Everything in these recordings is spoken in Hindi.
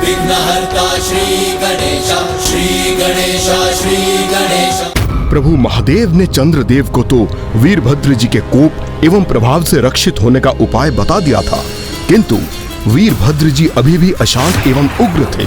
विघ्नहर्ता श्री गणेश, श्री गणेश, श्री गणेश। प्रभु महादेव ने चंद्रदेव को तो वीरभद्र जी के कोप एवं प्रभाव से रक्षित होने का उपाय बता दिया था, किंतु वीरभद्र जी अभी भी अशांत एवं उग्र थे।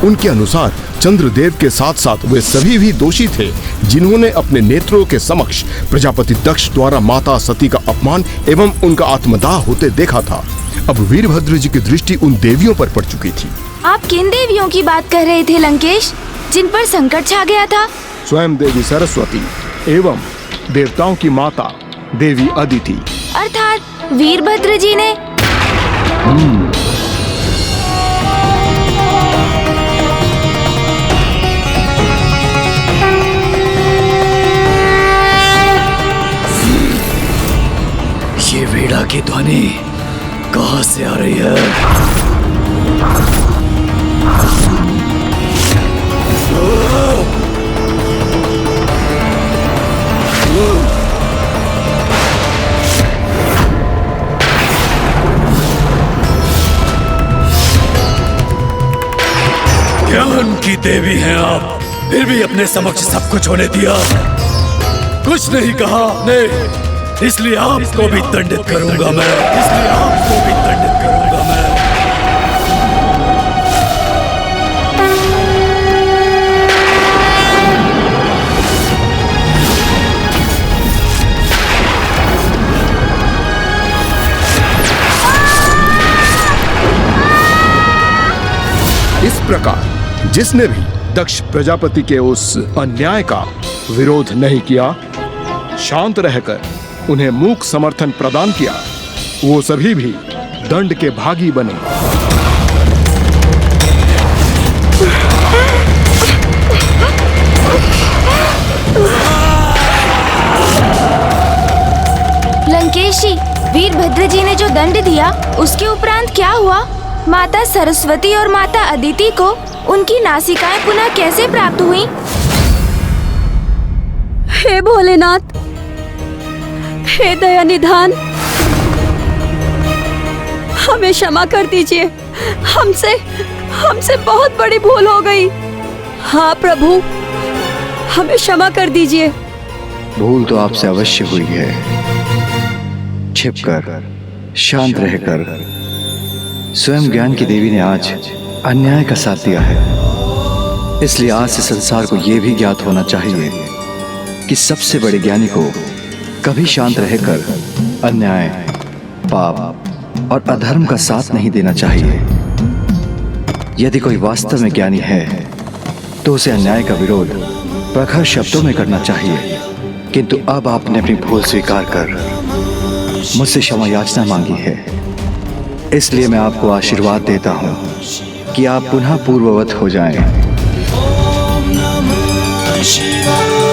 उनके अनुसार चंद्रदेव के साथ साथ वे सभी भी दोषी थे जिन्होंने अपने नेत्रों के समक्ष प्रजापति दक्ष द्वारा माता सती का अपमान एवं उनका आत्मदाह होते देखा था। अब वीरभद्र जी की दृष्टि उन देवियों पर पड़ चुकी थी। आप किन देवियों की बात कर रहे थे लंकेश, जिन पर संकट छा गया था? स्वयं देवी सरस्वती एवं देवताओं की माता देवी अदिति। अर्थात वीरभद्र जी ने। ये वीणा की ध्वनि कहाँ से आ रही है? ज्ञान की देवी हैं आप, फिर भी अपने समक्ष सब कुछ होने दिया, कुछ नहीं कहा आपने, इसलिए आपको भी दंडित करूंगा मैं, इसलिए आपको भी दंडित करूंगा मैं। इस प्रकार जिसने भी दक्ष प्रजापति के उस अन्याय का विरोध नहीं किया, शांत रहकर उन्हें मूक समर्थन प्रदान किया, वो सभी भी दंड के भागी बने। लंकेश जी, वीरभद्र जी ने जो दंड दिया उसके उपरांत क्या हुआ? माता सरस्वती और माता अदिति को उनकी नासिकाएं पुनः कैसे प्राप्त हुई? हे भोलेनाथ, हे दया निधान, हमें क्षमा कर दीजिए, हमसे बहुत बड़ी भूल हो गई। हाँ प्रभु, हमें क्षमा कर दीजिए। भूल तो आपसे अवश्य हुई है। छिपकर, शांत रहकर स्वयं ज्ञान की देवी ने आज अन्याय का साथ दिया है, इसलिए आज से संसार को यह भी ज्ञात होना चाहिए कि सबसे बड़े ज्ञानी को कभी शांत रहकर अन्याय, पाप और अधर्म का साथ नहीं देना चाहिए। यदि कोई वास्तव में ज्ञानी है तो उसे अन्याय का विरोध प्रखर शब्दों में करना चाहिए, किंतु अब आपने अपनी भूल स्वीकार कर मुझसे क्षमा याचना मांगी है, इसलिए मैं आपको आशीर्वाद देता हूं कि आप पुनः पूर्ववत हो जाएं। ओम नमः शिवाय।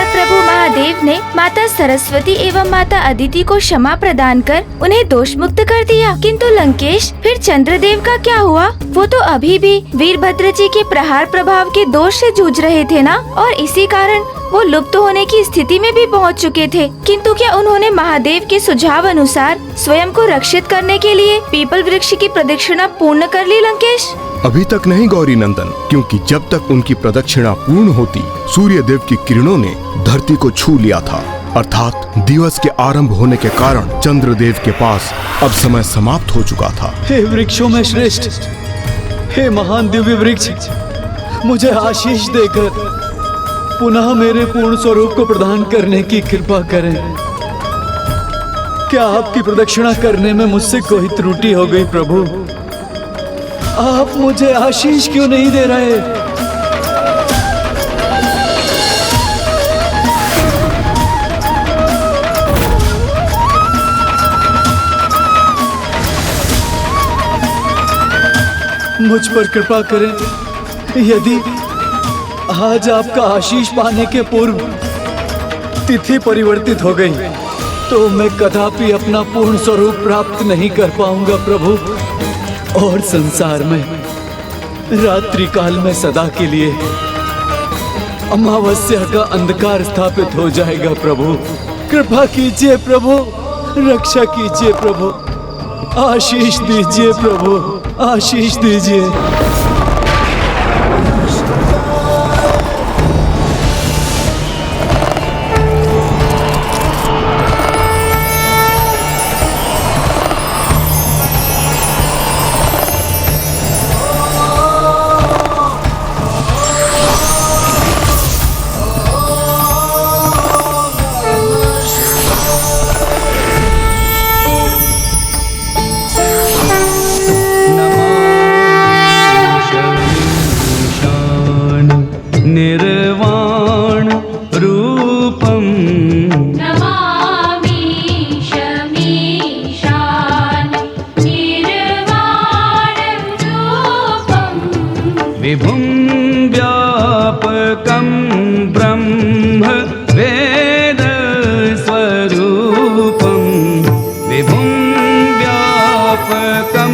प्रभु महादेव ने माता सरस्वती एवं माता अदिति को क्षमा प्रदान कर उन्हें दोष मुक्त कर दिया। किंतु लंकेश, फिर चंद्रदेव का क्या हुआ? वो तो अभी भी वीरभद्र जी के प्रहार प्रभाव के दोष से जूझ रहे थे ना, और इसी कारण वो लुप्त होने की स्थिति में भी पहुंच चुके थे। किंतु क्या उन्होंने महादेव के सुझाव अनुसार स्वयं को रक्षित करने के लिए पीपल वृक्ष की प्रदक्षिणा पूर्ण कर ली लंकेश? अभी तक नहीं गौरी नंदन, क्योंकि जब तक उनकी प्रदक्षिणा पूर्ण होती, सूर्य देव की किरणों ने धरती को छू लिया था, अर्थात दिवस के आरंभ होने के कारण चंद्रदेव के पास अब समय समाप्त हो चुका था। हे वृक्षों में श्रेष्ठ, हे महान दिव्य वृक्ष, मुझे आशीष देकर पुनः मेरे पूर्ण स्वरूप को प्रदान करने की कृपा करें। क्या आपकी प्रदक्षिणा करने में मुझसे कोई त्रुटि हो गई प्रभु? आप मुझे आशीष क्यों नहीं दे रहे? मुझ पर कृपा करें। यदि आज आपका आशीष पाने के पूर्व तिथि परिवर्तित हो गई तो मैं कदापि अपना पूर्ण स्वरूप प्राप्त नहीं कर पाऊंगा प्रभु, और संसार में रात्रि काल में सदा के लिए अमावस्या का अंधकार स्थापित हो जाएगा प्रभु। कृपा कीजिए प्रभु, रक्षा कीजिए प्रभु, आशीष दीजिए प्रभु, आशीष दीजिए। निर्वाण रूपम नमामि शमीशान निर्वाणं रूपम् विभुं व्यापकं ब्रह्म वेद स्वरूपं विभुं व्यापकं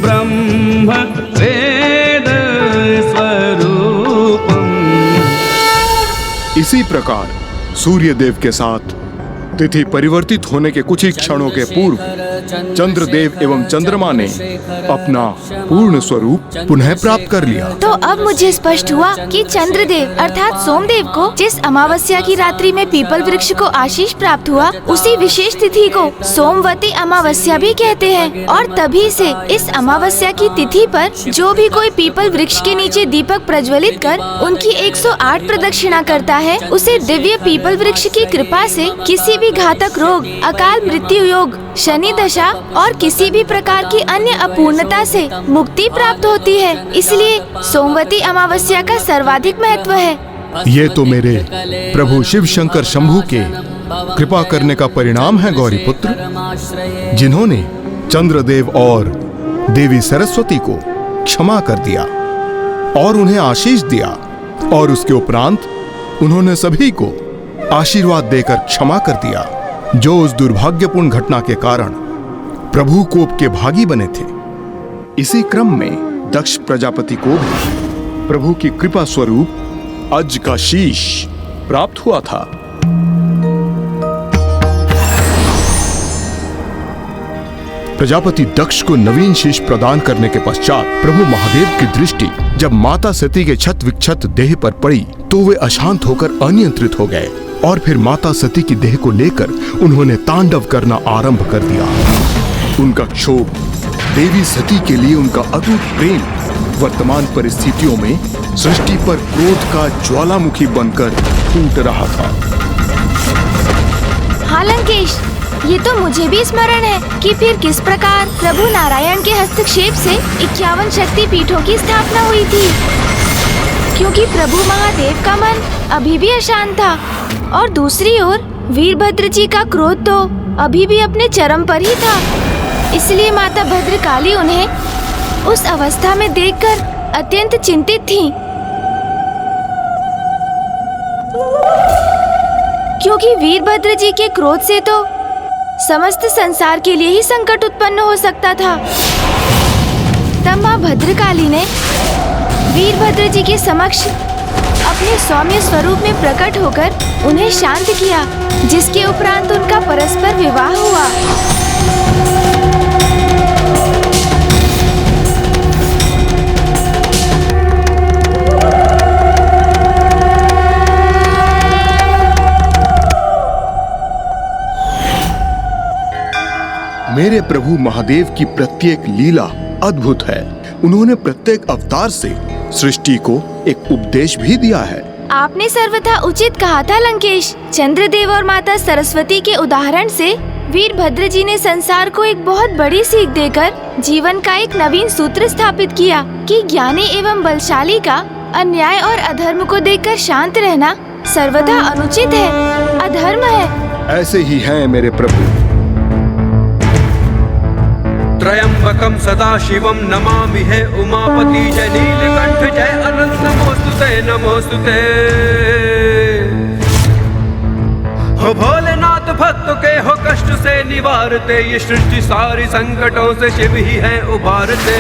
ब्रह्म वेद स्वरूपं। इसी प्रकार सूर्यदेव के साथ तिथि परिवर्तित होने के कुछ ही क्षणों के पूर्व चंद्रदेव एवं चंद्रमा ने अपना पूर्ण स्वरूप पुनः प्राप्त कर लिया। तो अब मुझे स्पष्ट हुआ कि चंद्रदेव अर्थात सोमदेव को जिस अमावस्या की रात्रि में पीपल वृक्ष को आशीष प्राप्त हुआ, उसी विशेष तिथि को सोमवती अमावस्या भी कहते हैं। और तभी से इस अमावस्या की तिथि पर जो भी कोई पीपल वृक्ष के नीचे दीपक प्रज्वलित कर उनकी 108 प्रदक्षिणा करता है, उसे दिव्य पीपल वृक्ष की कृपा से किसी भी घातक रोग, अकाल मृत्यु योग, शनि दशा और किसी भी प्रकार की अन्य अपूर्णता से मुक्ति प्राप्त होती है। इसलिए सोमवती अमावस्या का सर्वाधिक महत्व है। ये तो मेरे प्रभु शिव शंकर शंभू के कृपा करने का परिणाम है गौरी पुत्र, जिन्होंने चंद्रदेव और देवी सरस्वती को क्षमा कर दिया और उन्हें आशीष दिया, और उसके उपरांत उन्होंने सभी को आशीर्वाद देकर क्षमा कर दिया जो उस दुर्भाग्यपूर्ण घटना के कारण प्रभु कोप के भागी बने थे। इसी क्रम में दक्ष प्रजापति को भी प्रभु की कृपा स्वरूप अज का शीश प्राप्त हुआ था। प्रजापति दक्ष को नवीन शीश प्रदान करने के पश्चात प्रभु महादेव की दृष्टि जब माता सती के क्षत विक्षत देह पर पड़ी तो वे अशांत होकर अनियंत्रित हो गए, और फिर माता सती की देह को लेकर उन्होंने तांडव करना आरंभ कर दिया। उनका क्षोभ, देवी सती के लिए उनका अटूट प्रेम वर्तमान परिस्थितियों में सृष्टि पर क्रोध का ज्वालामुखी बनकर फूट रहा था। हाँ लंकेश, ये तो मुझे भी स्मरण है कि फिर किस प्रकार प्रभु नारायण के हस्तक्षेप से 51 शक्ति पीठों की स्थापना हुई थी, क्योंकि प्रभु महादेव का मन अभी भी अशांत था और दूसरी ओर वीरभद्र जी का क्रोध तो अभी भी अपने चरम पर ही था। इसलिए माता भद्रकाली उन्हें उस अवस्था में देखकर अत्यंत चिंतित थीं, क्योंकि वीरभद्र जी के क्रोध से तो समस्त संसार के लिए ही संकट उत्पन्न हो सकता था। तब माँ भद्रकाली ने वीरभद्र जी के समक्ष अपने सौम्य स्वरूप में प्रकट होकर उन्हें शांत किया, जिसके उपरांत उनका परस्पर विवाह हुआ। मेरे प्रभु महादेव की प्रत्येक लीला अद्भुत है। उन्होंने प्रत्येक अवतार से सृष्टि को एक उपदेश भी दिया है। आपने सर्वथा उचित कहा था लंकेश। चंद्रदेव और माता सरस्वती के उदाहरण से वीरभद्र जी ने संसार को एक बहुत बड़ी सीख देकर जीवन का एक नवीन सूत्र स्थापित किया कि ज्ञानी एवं बलशाली का अन्याय और अधर्म को देखकर शांत रहना सर्वथा अनुचित है, अधर्म है। ऐसे ही हैं मेरे प्रभु। त्रयंबकम सदा शिवम नमामि है उमापति जय नीलकंठ जय अनंत नमोस्तुते नमोस्तुते। हो भोलेनाथ भक्तों के हो कष्ट से निवारते, ये सृष्टि सारी संकटों से शिव ही है उबारते।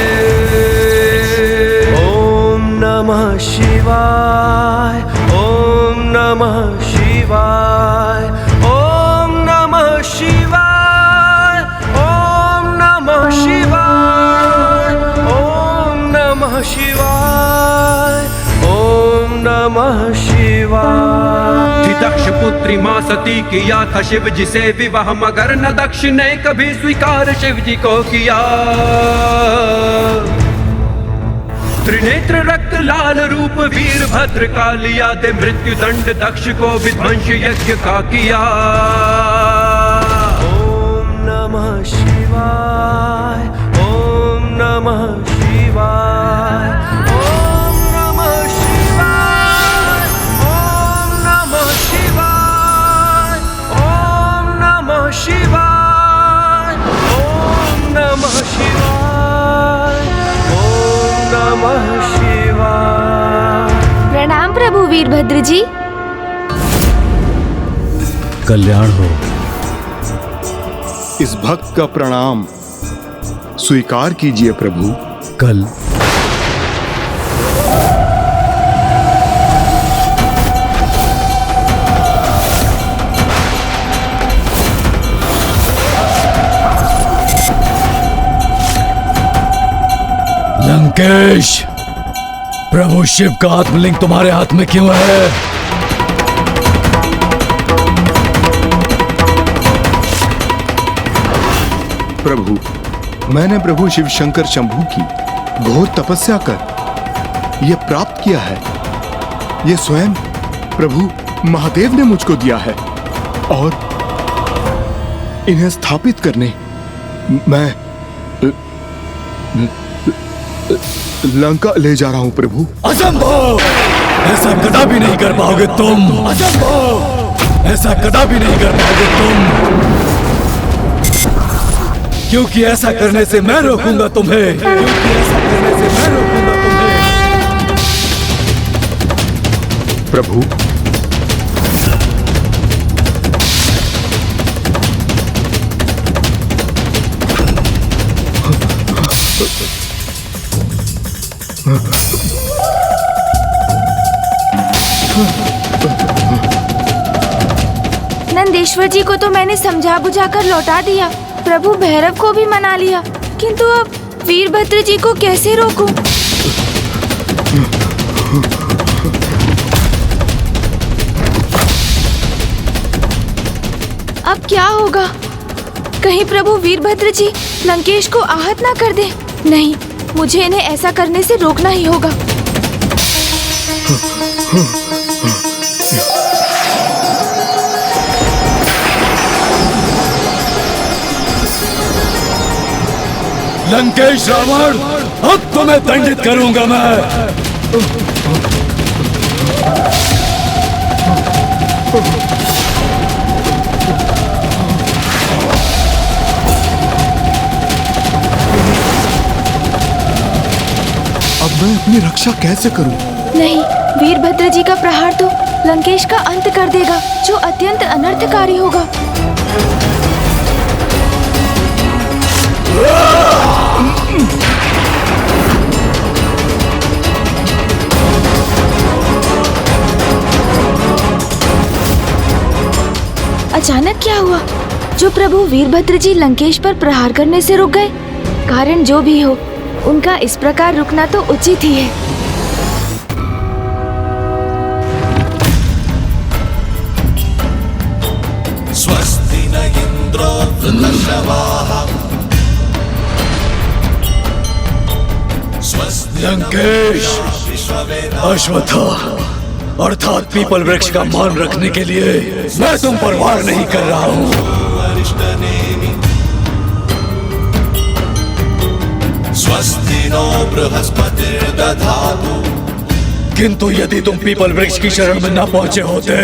ओम नमः शिवाय, ओम नमः शिवाय, ओम नमः शिवाय, ओम नमः शिवाय, ओम नमः शिवाय, ओम नमः शिवाय। दक्ष पुत्री माँ सती किया था शिव जी से विवाह, मगर न दक्ष ने कभी स्वीकार शिव जी को किया। त्रिनेत्र रक्त लाल रूप वीरभद्र का लिया, दे मृत्यु दंड दक्ष को विध्वंस यज्ञ का किया। ओम नमः शिवाय, ओम नमः शिवाय, ओम नमः शिवाय, ओम नमः शिवाय, ओम नमः शिवाय, ओम नमः शिवाय, ओम नमः शिवाय। प्रणाम प्रभु वीरभद्र जी। कल्याण हो। इस भक्त का प्रणाम स्वीकार कीजिए प्रभु। कल लंकेश, प्रभु शिव का आत्मलिंग तुम्हारे हाथ में क्यों है? प्रभु, मैंने प्रभु शिव शंकर शंभू की घोर तपस्या कर यह प्राप्त किया है। यह स्वयं प्रभु महादेव ने मुझको दिया है और इन्हें स्थापित करने मैं लंका ले जा रहा हूं प्रभु। असंभव! ऐसा कदापि नहीं कर पाओगे तुम। असंभव! ऐसा कदापि नहीं कर पाओगे तुम, क्योंकि ऐसा करने से मैं रोकूंगा तुम्हें। क्योंकि ऐसा करने से मैं रोकूंगा तुम्हें। प्रभु, नंदेश्वर जी को तो मैंने समझा बुझा कर लौटा दिया, प्रभु भैरव को भी मना लिया, किंतु अब वीरभद्र जी को कैसे रोकूं? अब क्या होगा? कहीं प्रभु वीरभद्र जी लंकेश को आहत ना कर दे। नहीं, मुझे इन्हें ऐसा करने से रोकना ही होगा। लंकेश रावण, अब तुम्हें दंडित करूंगा मैं। अब मैं अपनी रक्षा कैसे करूं? नहीं, वीरभद्र जी का प्रहार तो लंकेश का अंत कर देगा, जो अत्यंत अनर्थकारी होगा। अचानक क्या हुआ जो प्रभु वीरभद्र जी लंकेश पर प्रहार करने से रुक गए? कारण जो भी हो, उनका इस प्रकार रुकना तो उचित ही है। स्वस्ति न इंद्रो वृषभाः स्वस्ति लंकेश, अश्वत्थामा अर्थात पीपल वृक्ष का मान रखने के लिए मैं तुम पर वार नहीं कर रहा हूँ। स्वस्ति नो बृहस्पतिर्दधातु, किंतु यदि तुम पीपल वृक्ष की शरण में न पहुंचे होते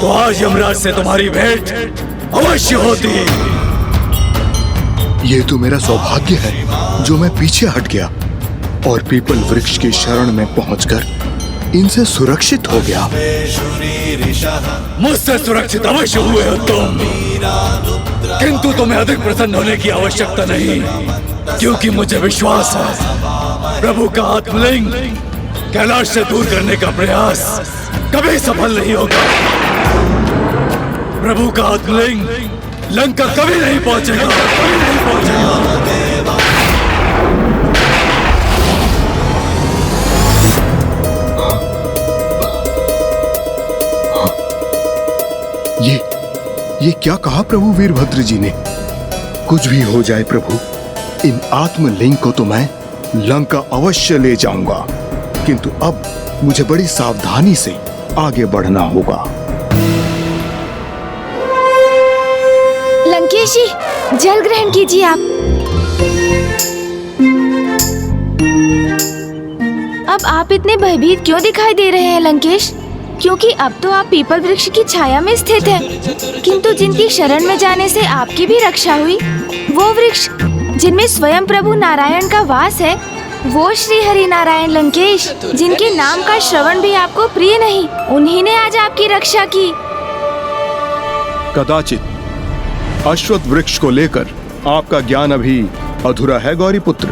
तो आज यमराज से तुम्हारी भेंट अवश्य होती। ये तो मेरा सौभाग्य है जो मैं पीछे हट गया और पीपल वृक्ष की शरण में पहुंचकर इनसे सुरक्षित हो गया। मुझसे सुरक्षित अवश्य हुए हो तुम, किंतु तुम्हें अधिक प्रसन्न होने की आवश्यकता नहीं, क्योंकि मुझे विश्वास है प्रभु का आत्मलिंग कैलाश से दूर करने का प्रयास कभी सफल नहीं होगा। प्रभु का आत्मलिंग लंका कभी नहीं पहुंचेगा, कभी नहीं पहुंचेगा। ये क्या कहा प्रभु वीरभद्र जी ने? कुछ भी हो जाए प्रभु, इन आत्मलिंग को तो मैं लंका अवश्य ले जाऊंगा, किंतु अब मुझे बड़ी सावधानी से आगे बढ़ना होगा। लंकेश जी, जल ग्रहण कीजिए आप। अब आप इतने भयभीत क्यों दिखाई दे रहे हैं लंकेश? क्योंकि अब तो आप पीपल वृक्ष की छाया में स्थित हैं, किंतु जिनकी शरण में जाने से आपकी भी रक्षा हुई, वो वृक्ष जिनमें स्वयं प्रभु नारायण का वास है, वो श्री हरि नारायण लंकेश, जिनके नाम का श्रवण भी आपको प्रिय नहीं, उन्हीं ने आज आपकी रक्षा की। कदाचित अश्वत्थ वृक्ष को लेकर आपका ज्ञान अभी अधूरा है गौरीपुत्र,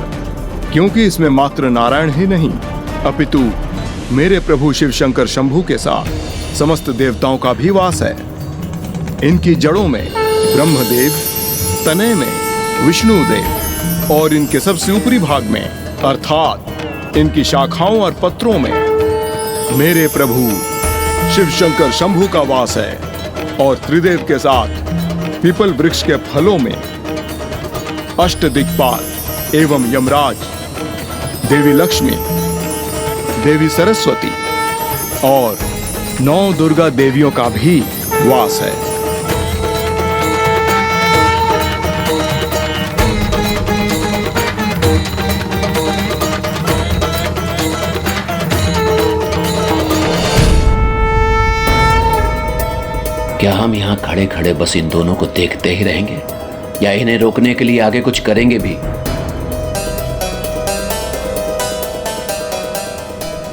क्योंकि इसमें मात्र नारायण ही नहीं, अपितु मेरे प्रभु शिव शंकर शंभू के साथ समस्त देवताओं का भी वास है। इनकी जड़ों में ब्रह्मदेव, तने में विष्णुदेव और इनके सबसे ऊपरी भाग में अर्थात इनकी शाखाओं और पत्रों में मेरे प्रभु शिव शंकर शंभू का वास है। और त्रिदेव के साथ पीपल वृक्ष के फलों में अष्टदिक्पाल एवं यमराज, देवी लक्ष्मी, देवी सरस्वती और 9 दुर्गा देवियों का भी वास है। क्या हम यहाँ खड़े खड़े बस इन दोनों को देखते ही रहेंगे, या इन्हें रोकने के लिए आगे कुछ करेंगे भी?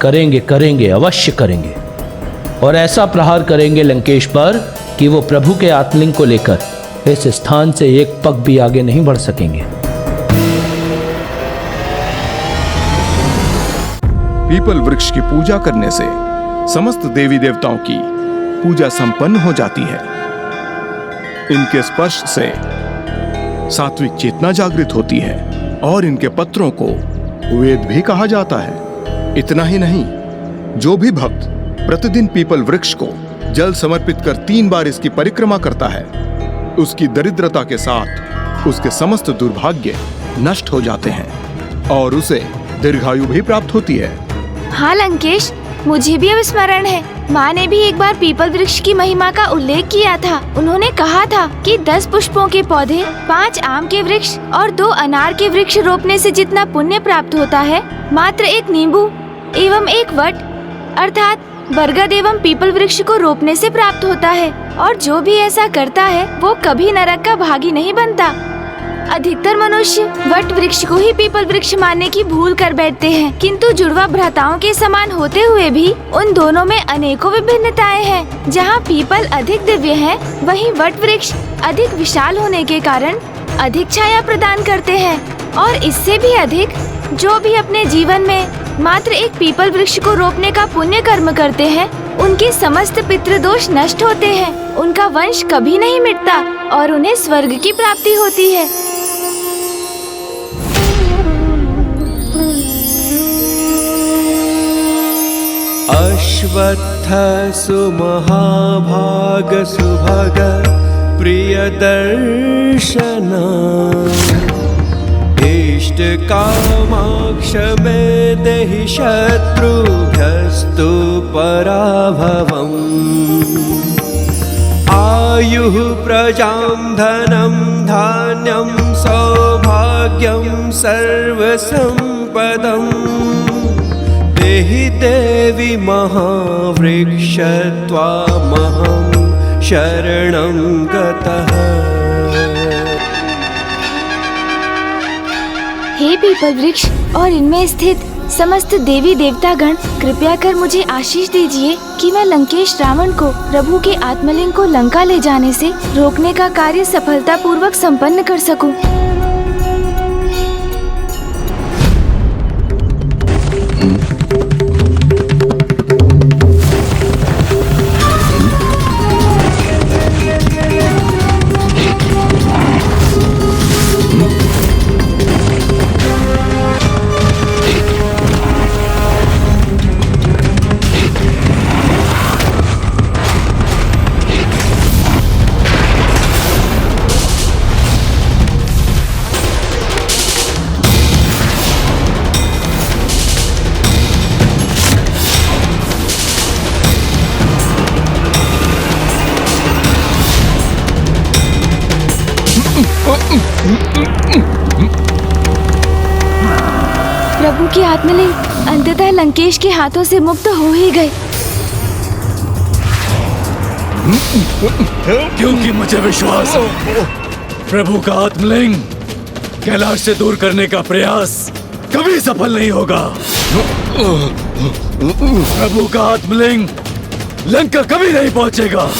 करेंगे करेंगे, अवश्य करेंगे, और ऐसा प्रहार करेंगे लंकेश पर कि वो प्रभु के आत्मलिंग को लेकर इस स्थान से एक पग भी आगे नहीं बढ़ सकेंगे। पीपल वृक्ष की पूजा करने से समस्त देवी देवताओं की पूजा संपन्न हो जाती है। इनके स्पर्श से सात्विक चेतना जागृत होती है और इनके पत्रों को वेद भी कहा जाता है। इतना ही नहीं, जो भी भक्त प्रतिदिन पीपल वृक्ष को जल समर्पित कर 3 बार इसकी परिक्रमा करता है, उसकी दरिद्रता के साथ उसके समस्त दुर्भाग्य नष्ट हो जाते हैं और उसे दीर्घायु भी प्राप्त होती है। हाँ लंकेश, मुझे भी अब स्मरण है, माँ ने भी एक बार पीपल वृक्ष की महिमा का उल्लेख किया था। उन्होंने कहा था कि 10 पुष्पों के पौधे, 5 आम के वृक्ष और 2 अनार के वृक्ष रोपने से जितना पुण्य प्राप्त होता है, मात्र 1 नींबू एवं 1 वट अर्थात बरगद एवं पीपल वृक्ष को रोपने से प्राप्त होता है। और जो भी ऐसा करता है वो कभी नरक का भागी नहीं बनता। अधिकतर मनुष्य वट वृक्ष को ही पीपल वृक्ष मानने की भूल कर बैठते हैं, किंतु जुड़वा भ्राताओं के समान होते हुए भी उन दोनों में अनेकों विभिन्नताएं हैं। जहाँ पीपल अधिक दिव्य है, वहीं वट वृक्ष अधिक विशाल होने के कारण अधिक छाया प्रदान करते हैं। और इससे भी अधिक, जो भी अपने जीवन में मात्र एक पीपल वृक्ष को रोपने का पुण्य कर्म करते हैं, उनके समस्त पितृदोष नष्ट होते हैं, उनका वंश कभी नहीं मिटता और उन्हें स्वर्ग की प्राप्ति होती है। अश्वत्थ सुमहाभाग सुभग प्रियदर्शन इष्ट कामाक्ष मे देहि शत्रुभ्यस्तु पराभवम् आयुः प्रजां धनं धान्यं सौभाग्यं सर्वसम्पदम् देहि देवी महावृक्ष त्वामहं शरणं गतः। हे पीपल वृक्ष और इनमें स्थित समस्त देवी देवतागण कृपया कर मुझे आशीष दीजिए कि मैं लंकेश रावण को प्रभु के आत्मलिंग को लंका ले जाने से रोकने का कार्य सफलतापूर्वक संपन्न कर सकूं। प्रभु की आत्मलिंग अंततः लंकेश के हाथों से मुक्त हो ही गए। क्योंकि मुझे विश्वास है प्रभु का आत्मलिंग कैलाश से दूर करने का प्रयास कभी सफल नहीं होगा। प्रभु का आत्मलिंग लंका कभी नहीं पहुंचेगा।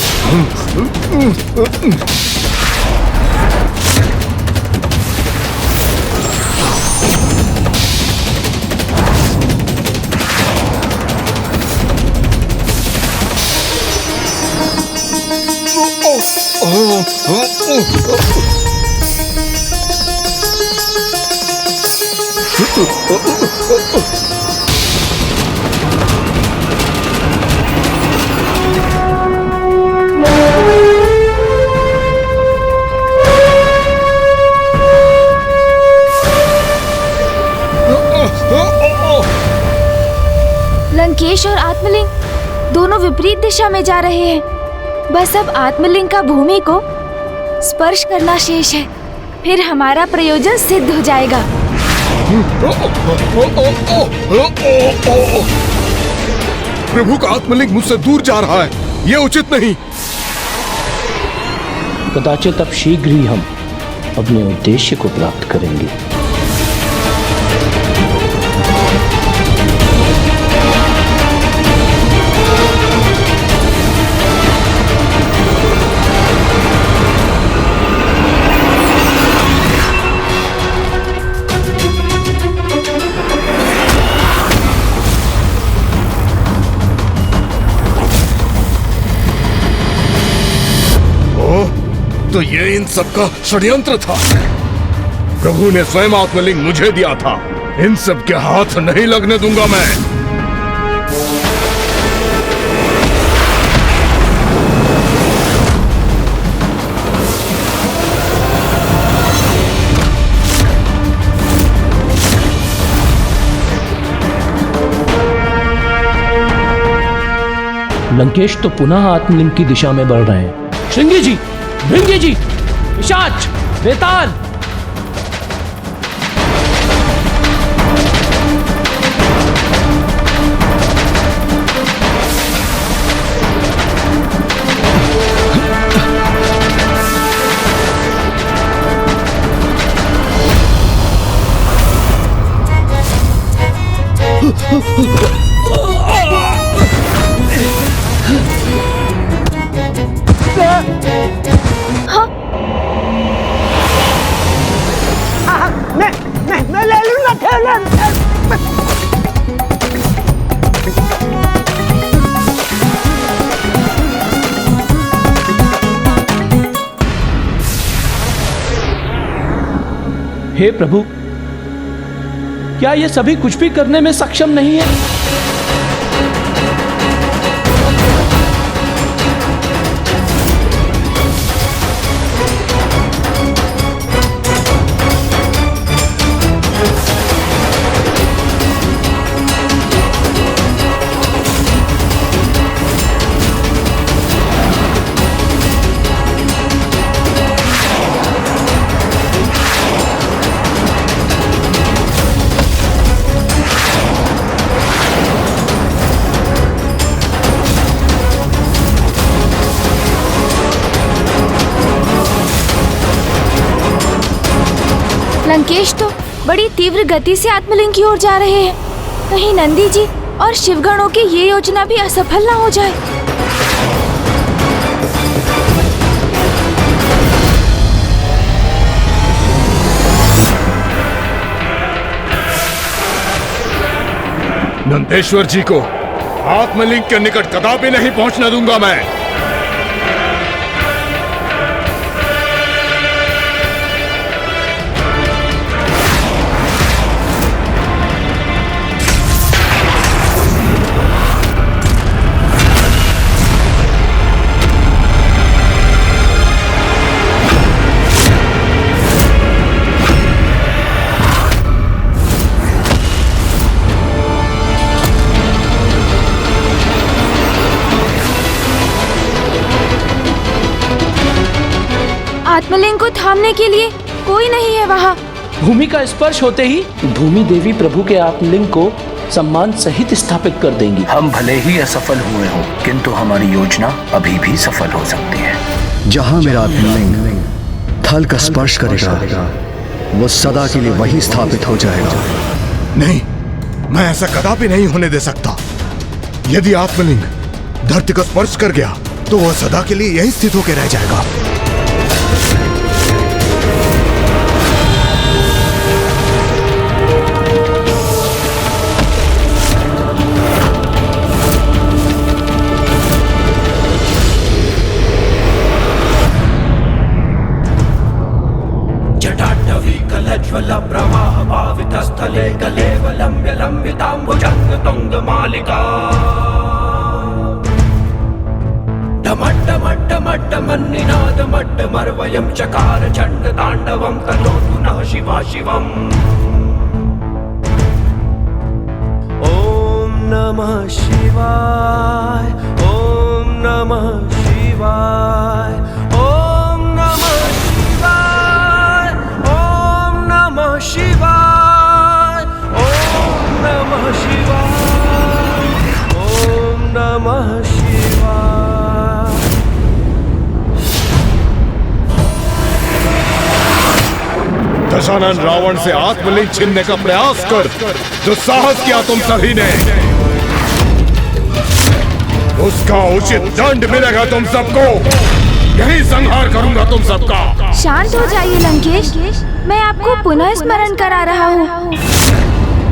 लंकेश और आत्मलिंग दोनों विपरीत दिशा में जा रहे हैं। बस अब आत्मलिंग का भूमि को स्पर्श करना शेष है, फिर हमारा प्रयोजन सिद्ध हो जाएगा। प्रभु का आत्मलिंग मुझसे दूर जा रहा है, ये उचित नहीं। कदाचित अब शीघ्र ही हम अपने उद्देश्य को प्राप्त करेंगे। तो ये इन सब का षड्यंत्र था। प्रभु ने स्वयं आत्मलिंग मुझे दिया था। इन सब के हाथ नहीं लगने दूंगा मैं। लंकेश तो पुनः आत्मलिंग की दिशा में बढ़ रहे हैं। श्रृंगी जी, भृंगी जी, पिशाच, बेताल, हे प्रभु, क्या ये सभी कुछ भी करने में सक्षम नहीं है? लंकेश तो बड़ी तीव्र गति से आत्मलिंग की ओर जा रहे हैं। कहीं नंदी जी और शिवगणों की ये योजना भी असफल न हो जाए। नंदेश्वर जी को आत्मलिंग के निकट कदापि नहीं पहुंचने दूंगा मैं। आत्मलिंग को थामने के लिए कोई नहीं है वहाँ। भूमि का स्पर्श होते ही भूमि देवी प्रभु के आत्मलिंग को सम्मान सहित स्थापित कर देंगी। हम भले ही असफल हुए हों, किंतु हमारी योजना अभी भी सफल हो सकती है। जहां मेरा आत्मलिंग थल का स्पर्श करेगा वो सदा के लिए वही स्थापित हो जाएगा। नहीं, मैं ऐसा कदापि नहीं होने दे सकता। यदि आत्मलिंग धरती को स्पर्श कर गया तो वह सदा के लिए यहीं स्थित होकर रह जाएगा। जटाटवीकलज्वल प्रवाह भावितस्थले कलेवलम्ब्य लम्बिताम्बुजङ्ग तुङ्गमालिका डमड्डमड्डमड्डमन्निनादमड्डमर्वयं चकार चण्डताण्डवं तनोतु नः शिवा शिवम्। ॐ नमः शिवाय, ॐ नमः शिवाय, ॐ नमः शिवाय, ॐ नमः शिवाय, ॐ नमः शिवाय, ॐ नमः शिवाय। दशानन रावण से आत्मलिंग छीनने का प्रयास कर जो साहस किया तुम सभी ने, उसका उचित दंड मिलेगा तुम सबको। यही संहार करूंगा तुम सबका। शांत हो जाइए लंकेश, मैं आपको पुनः स्मरण करा रहा हूँ।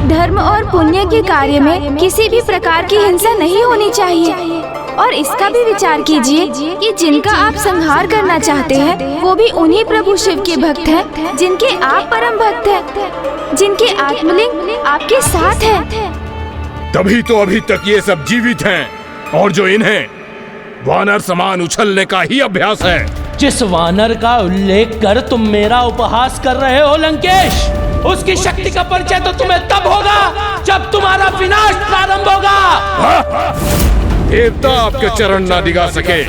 धर्म और पुण्य के कार्य में किसी भी प्रकार की हिंसा नहीं होनी चाहिए। और इसका भी विचार कीजिए कि जिनका आप संहार करना चाहते हैं वो भी उन्हीं प्रभु शिव के भक्त हैं, जिनके आप परम भक्त हैं, जिनके आत्मलिंग आपके साथ है। तभी तो अभी तक ये सब जीवित हैं और जो इन्हें वानर समान उछलने का ही अभ्यास है। जिस वानर का उल्लेख कर तुम मेरा उपहास कर रहे हो लंकेश, उसकी शक्ति का परिचय तो तुम्हें तब होगा जब तुम्हारा विनाश प्रारंभ होगा। देवता आपके चरण ना दिगा सके,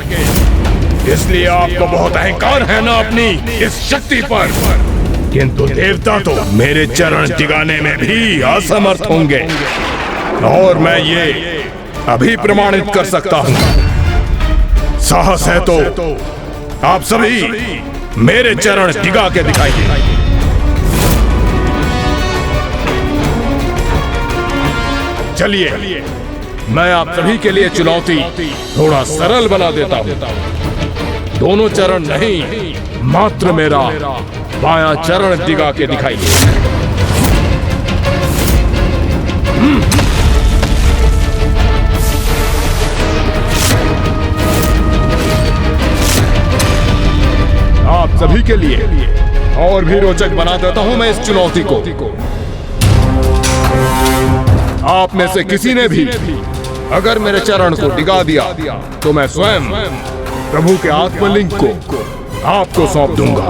इसलिए आपको बहुत अहंकार है ना अपनी इस शक्ति पर। किंतु देवता तो मेरे चरण दिगाने में भी असमर्थ होंगे और मैं ये अभी प्रमाणित कर सकता हूँ। साहस है तो आप सभी मेरे चरण दिगा के दिखाइए। चलिए, मैं आप सभी के लिए चुनौती थोड़ा सरल बना देता हूँ। दोनों चरण नहीं, मात्र मेरा बायां चरण दिगा के दिखाइए। आप सभी के लिए और भी रोचक बना देता हूं मैं इस चुनौती को। आप में से किसी ने भी अगर मेरे चरण को डिगा दिया तो मैं स्वयं प्रभु के आत्मलिंग को आपको सौंप दूंगा।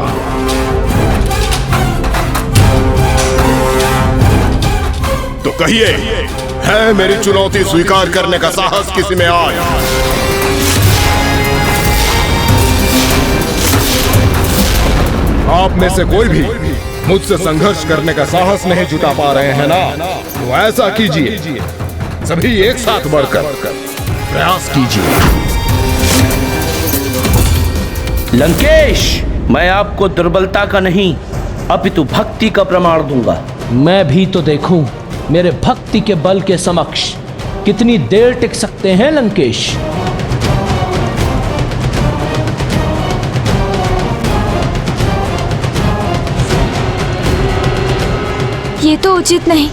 तो कहिए, है मेरी चुनौती स्वीकार करने का साहस किसी में आज? आप में से कोई भी मुझसे संघर्ष करने का साहस नहीं जुटा पा रहे हैं ना? तो ऐसा कीजिए, सभी एक साथ बढ़कर प्रयास कीजिए। लंकेश, मैं आपको दुर्बलता का नहीं अपितु भक्ति का प्रमाण दूंगा। मैं भी तो देखूं मेरे भक्ति के बल के समक्ष कितनी देर टिक सकते हैं लंकेश? ये तो उचित नहीं।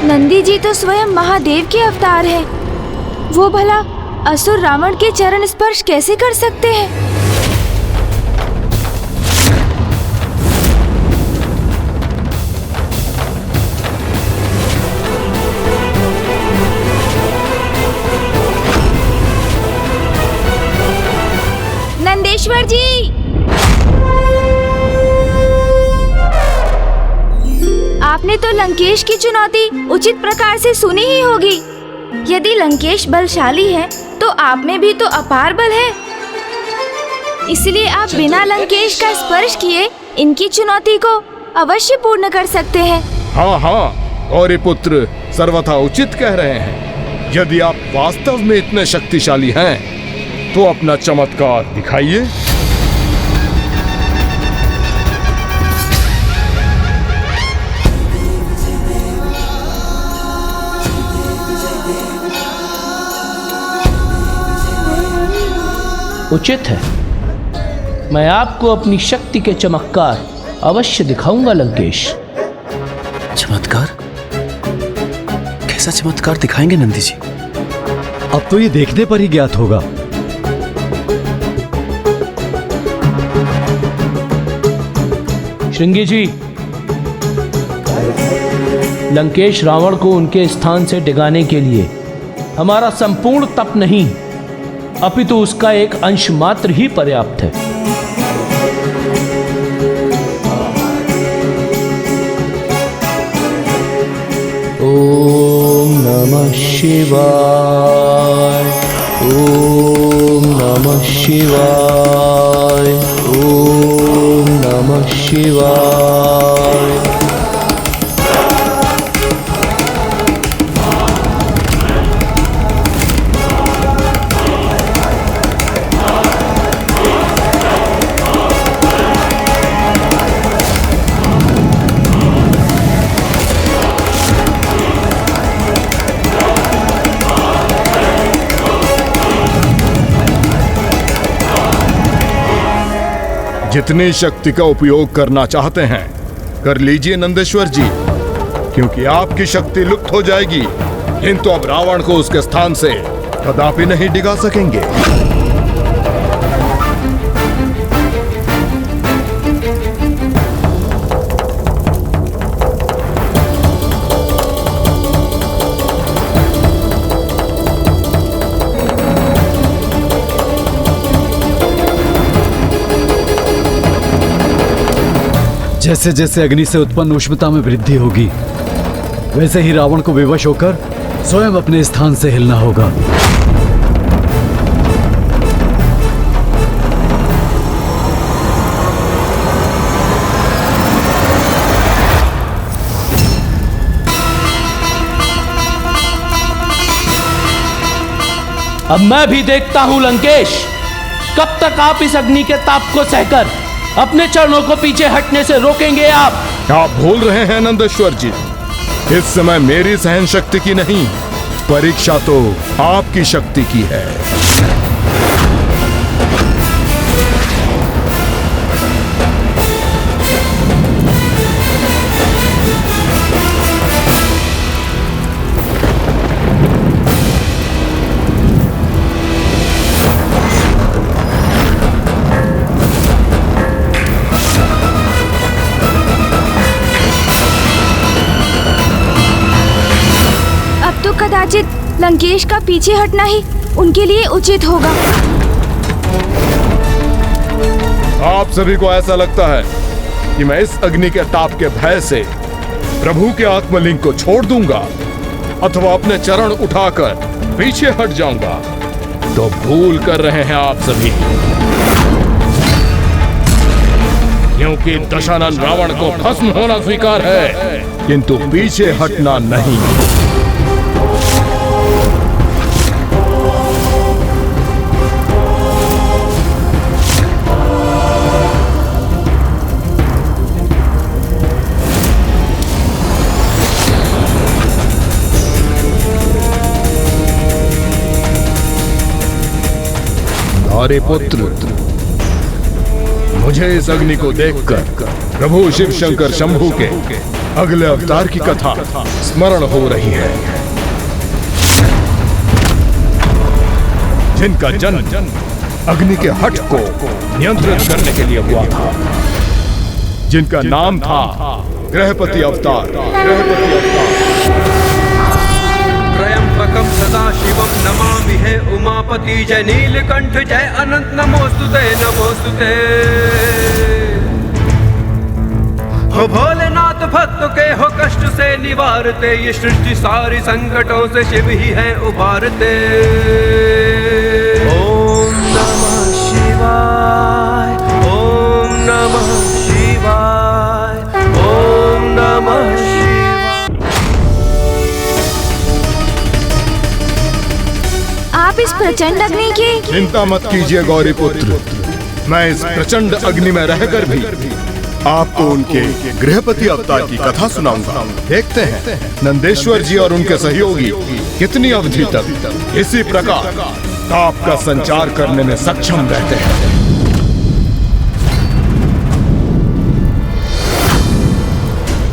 नंदी जी तो स्वयं महादेव के अवतार है। वो भला असुर रावण के चरण स्पर्श कैसे कर सकते हैं? नंदेश्वर जी, आपने तो लंकेश की चुनौती उचित प्रकार से सुनी ही होगी। यदि लंकेश बलशाली है तो आप में भी तो अपार बल है। इसलिए आप बिना लंकेश का स्पर्श किए इनकी चुनौती को अवश्य पूर्ण कर सकते हैं। हाँ हाँ, गौरी पुत्र सर्वथा उचित कह रहे हैं। यदि आप वास्तव में इतने शक्तिशाली हैं तो अपना चमत्कार दिखाइए। उचित है, मैं आपको अपनी शक्ति के चमत्कार अवश्य दिखाऊंगा लंकेश। चमत्कार? कैसा चमत्कार दिखाएंगे नंदी जी? अब तो ये देखने पर ही ज्ञात होगा। श्रृंगी जी, लंकेश रावण को उनके स्थान से डिगाने के लिए हमारा संपूर्ण तप नहीं अपितु उसका एक अंश मात्र ही पर्याप्त है। ओम नमः शिवाय, ओम नमः शिवाय, ओम नमः शिवाय। जितनी शक्ति का उपयोग करना चाहते हैं कर लीजिए नंदेश्वर जी, क्योंकि आपकी शक्ति लुप्त हो जाएगी, किंतु अब रावण को उसके स्थान से कदापि नहीं डिगा सकेंगे। जैसे जैसे अग्नि से उत्पन्न उष्णता में वृद्धि होगी, वैसे ही रावण को विवश होकर स्वयं अपने स्थान से हिलना होगा। अब मैं भी देखता हूं लंकेश, कब तक आप इस अग्नि के ताप को सहकर अपने चरणों को पीछे हटने से रोकेंगे आप? आप भूल रहे हैं नंदेश्वर जी, इस समय मेरी सहन शक्ति की नहीं, परीक्षा तो आपकी शक्ति की है। कदाचित लंकेश का पीछे हटना ही उनके लिए उचित होगा। आप सभी को ऐसा लगता है कि मैं इस अग्नि के ताप के भय से प्रभु के आत्मलिंग को छोड़ दूंगा अथवा अपने चरण उठाकर पीछे हट जाऊंगा? तो भूल कर रहे हैं आप सभी, क्योंकि दशानन रावण को भस्म होना स्वीकार है, किंतु पीछे हटना नहीं। गौरी पुत्र, मुझे इस अग्नि को देखकर प्रभु शिव शंकर शंभू के अगले अवतार की कथा स्मरण हो रही है, जिनका जन्म अग्नि के हठ को नियंत्रित करने के लिए हुआ था, जिनका नाम था ग्रहपति अवतार। त्र्यंबकम सदाशिवम नमामि हे उमापति, जय नीलकंठ जय अनंत नमोस्तुते नमोस्तुते। हो भोलेनाथ भक्तों के हो कष्ट से निवारते, ये सृष्टि सारी संकटों से शिव ही है उबारते। ओम नमः शिवाय, ओम नमः शिवाय, ओम नमः शिवाय। आप इस प्रचंड अग्नि की चिंता मत कीजिए गौरी पुत्र, मैं इस प्रचंड अग्नि में रहकर भी आपको उनके गृहपति अवतार की कथा सुनाऊंगा। देखते हैं नंदेश्वर जी और उनके सहयोगी कितनी अवधि तक इसी प्रकार ताप का संचार करने में सक्षम रहते हैं।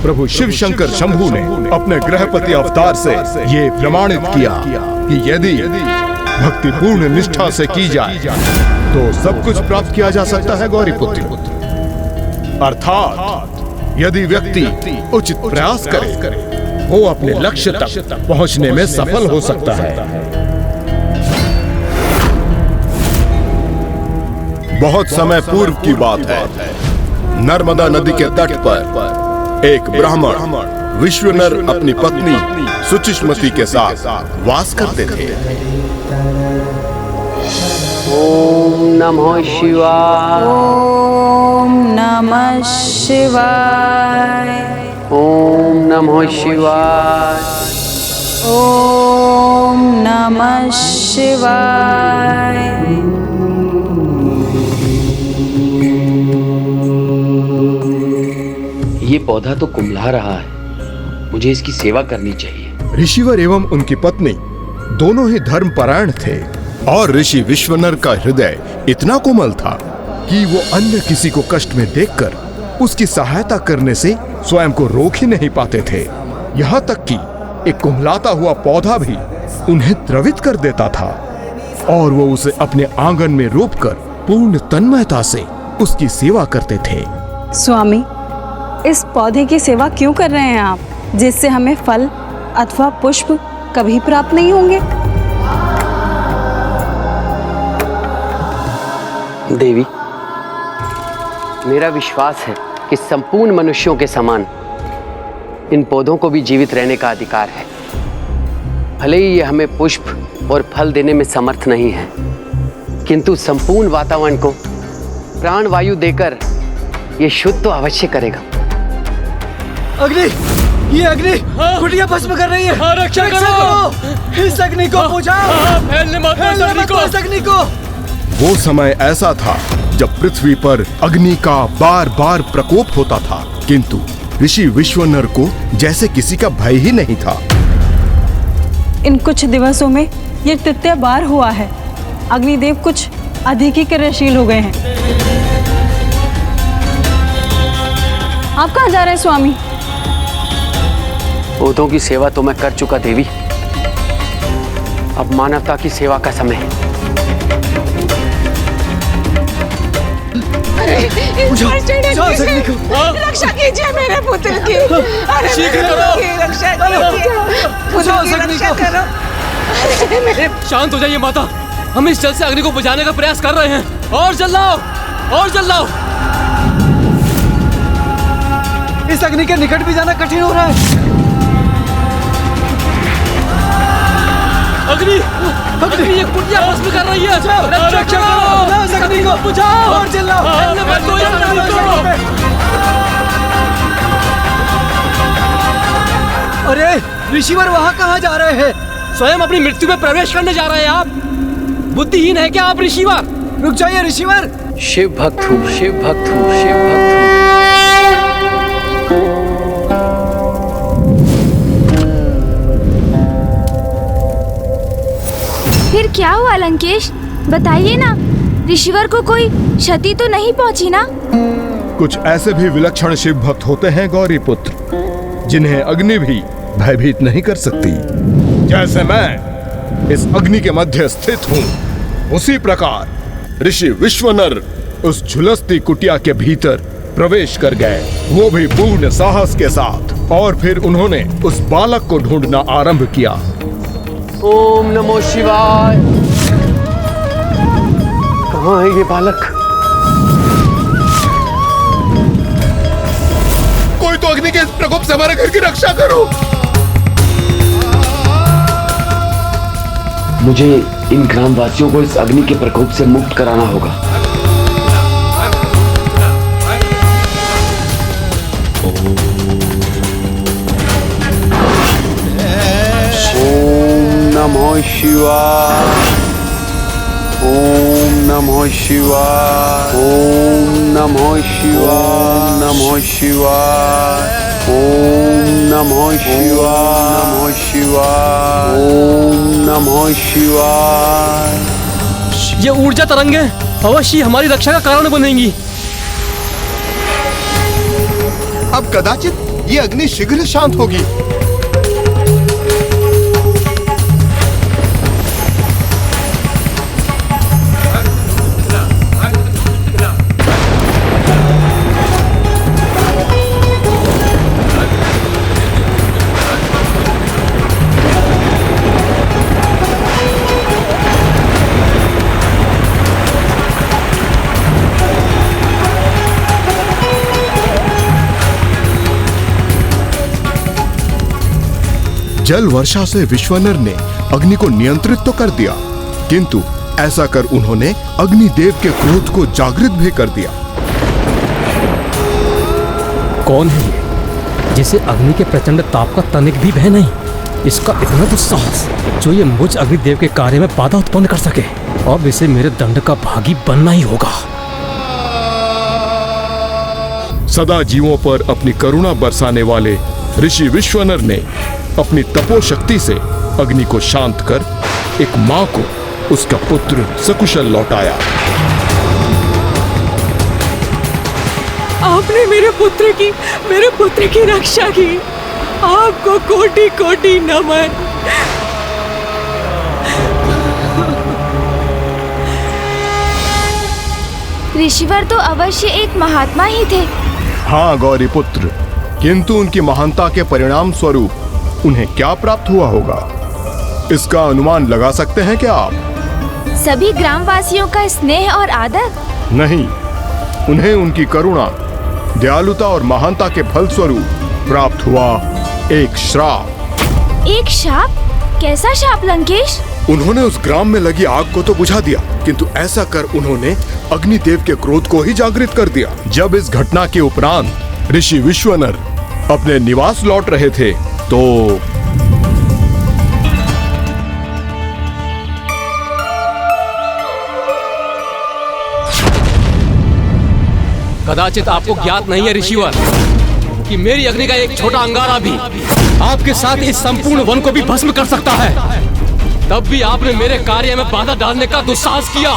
प्रभु शिव शंकर शंभू ने अपने गृहपति अवतार से ये प्रमाणित किया कि यदि भक्तिपूर्ण निष्ठा से की जाए तो सब कुछ प्राप्त किया जा सकता है गौरी पुत्र। अर्थात यदि व्यक्ति उचित प्रयास करे वो अपने लक्ष्य तक पहुंचने में सफल हो सकता है। बहुत समय पूर्व की बात है, नर्मदा नदी के तट पर एक ब्राह्मण विश्वनर अपनी पत्नी सुचिष्मति के साथ वास करते थे। ओम नमः शिवाय, ओम नमः शिवाय, ओम नमः शिवाय, ओम नमः शिवाय। ये पौधा तो कुम्हला रहा है, मुझे इसकी सेवा करनी चाहिए। ऋषिवर एवं उनकी पत्नी दोनों ही धर्मपरायण थे और ऋषि विश्वनर का हृदय इतना कोमल था कि वो अन्य किसी को कष्ट में देखकर उसकी सहायता करने से स्वयं को रोक ही नहीं पाते थे। यहाँ तक कि एक कुम्हलाता हुआ पौधा भी उन्हें द्रवित कर देता था और वो उसे अपने आंगन में रोपकर पूर्ण तन्मयता से उसकी सेवा करते थे। स्वामी, इस पौधे की सेवा क्यों कर रहे हैं आप, जिससे हमें फल अथवा पुष्प कभी प्राप्त नहीं होंगे? देवी, मेरा विश्वास है कि संपूर्ण मनुष्यों के समान इन पौधों को भी जीवित रहने का अधिकार है। भले ही ये हमें पुष्प और फल देने में समर्थ नहीं है, किंतु संपूर्ण वातावरण को प्राण वायु देकर ये शुद्ध तो अवश्य करेगा। अग्नि, ये अग्नि कुटिया भस्म कर रही है। रक्षा करो इस अग्नि को, बुझाओ, फैलने मत दो इस अग्नि को। वो समय ऐसा था जब पृथ्वी पर अग्नि का बार बार प्रकोप होता था, किंतु ऋषि विश्वनर को जैसे किसी का भय ही नहीं था। इन कुछ दिवसों में ये तृतीय बार हुआ है। अग्निदेव कुछ अधिक ही क्रियाशील हो गए हैं। आप कहाँ जा रहे हैं स्वामी? पौधों की सेवा तो मैं कर चुका देवी, अब मानवता की सेवा का समय है। रक्षा कीजिए मेरे पुत्र की, रक्षा करो। शांत हो जाइए माता, हम इस जल से अग्नि को बुझाने का प्रयास कर रहे हैं। और जलाओ, और जलाओ। इस अग्नि के निकट भी जाना कठिन हो रहा है। अग्नि, अग्नि ये कुटिया भस्म कर रही है। रक्षा करो इस अग्नि को, बुझाओ और जलाओ। अरे ऋषिवर वहाँ कहाँ जा रहे हैं? स्वयं अपनी मृत्यु में प्रवेश करने जा रहे हैं आप? बुद्धिहीन है क्या आप ऋषिवर? रुक जाइए ऋषिवर। शिव भक्त हूँ, शिव भक्त हूँ, शिव भक्त हूँ। फिर क्या हुआ लंकेश, बताइए ना। ऋषिवर को कोई क्षति तो नहीं पहुंची ना? कुछ ऐसे भी विलक्षण शिव भक्त होते हैं गौरी पुत्र, जिन्हें अग्नि भी भयभीत नहीं कर सकती। जैसे मैं इस अग्नि के मध्य स्थित हूँ, उसी प्रकार ऋषि विश्वनर उस झुलसती कुटिया के भीतर प्रवेश कर गए, वो भी पूर्ण साहस के साथ। और फिर उन्होंने उस बालक को ढूंढना आरंभ किया। ओम नमो शिवाय। कहाँ है ये बालक? कोई तो अग्नि के इस प्रकोप से हमारे घर की रक्षा करो। मुझे इन ग्रामवासियों को इस अग्नि के प्रकोप से मुक्त कराना होगा। ओम नमो शिवाय। ओम नमो शिवाय। ओम नमो शिवाय। नमो शिवाय। ओम नमो शिवाय। नमो शिवाय। ओम नमो शिवाय। ये ऊर्जा तरंगे अवश्य हमारी रक्षा का कारण बनेंगी। अब कदाचित ये अग्नि शीघ्र शांत होगी। जल वर्षा से विश्वनर ने अग्नि को नियंत्रित तो कर दिया, किंतु ऐसा कर उन्होंने अग्निदेव के क्रोध को जागृत भी कर दिया। कौन है ये जिसे अग्नि के प्रचंड ताप का तनिक भी भय नहीं? इसका इतना दुस्साहस जो ये मुझ अग्निदेव के कार्य में बाधा उत्पन्न कर सके। अब इसे मेरे दंड का भागी बनना ही होगा। सदा जीवों पर अपनी करुणा बरसाने वाले ऋषि विश्वनर ने अपनी तपोशक्ति से अग्नि को शांत कर एक मां को उसका पुत्र सकुशल लौटाया। आपने मेरे पुत्र की रक्षा की। आपको कोटि कोटि नमन। ऋषिवर तो अवश्य एक महात्मा ही थे। हाँ गौरी पुत्र, किंतु उनकी महानता के परिणाम स्वरूप उन्हें क्या प्राप्त हुआ होगा, इसका अनुमान लगा सकते हैं क्या आप? सभी ग्रामवासियों का स्नेह और आदर? नहीं, उन्हें उनकी करुणा, दयालुता और महानता के फल स्वरूप प्राप्त हुआ एक श्राप। एक शाप? कैसा शाप लंकेश? उन्होंने उस ग्राम में लगी आग को तो बुझा दिया, किंतु ऐसा कर उन्होंने अग्निदेव के क्रोध को ही जागृत कर दिया। जब इस घटना के उपरांत ऋषि विश्वनर अपने निवास लौट रहे थे तो कदाचित आपको ज्ञात नहीं है ऋषिवर कि मेरी अग्नि का एक छोटा अंगारा भी आपके साथ इस संपूर्ण वन को भी भस्म कर सकता है। तब भी आपने मेरे कार्य में बाधा डालने का दुस्साहस किया।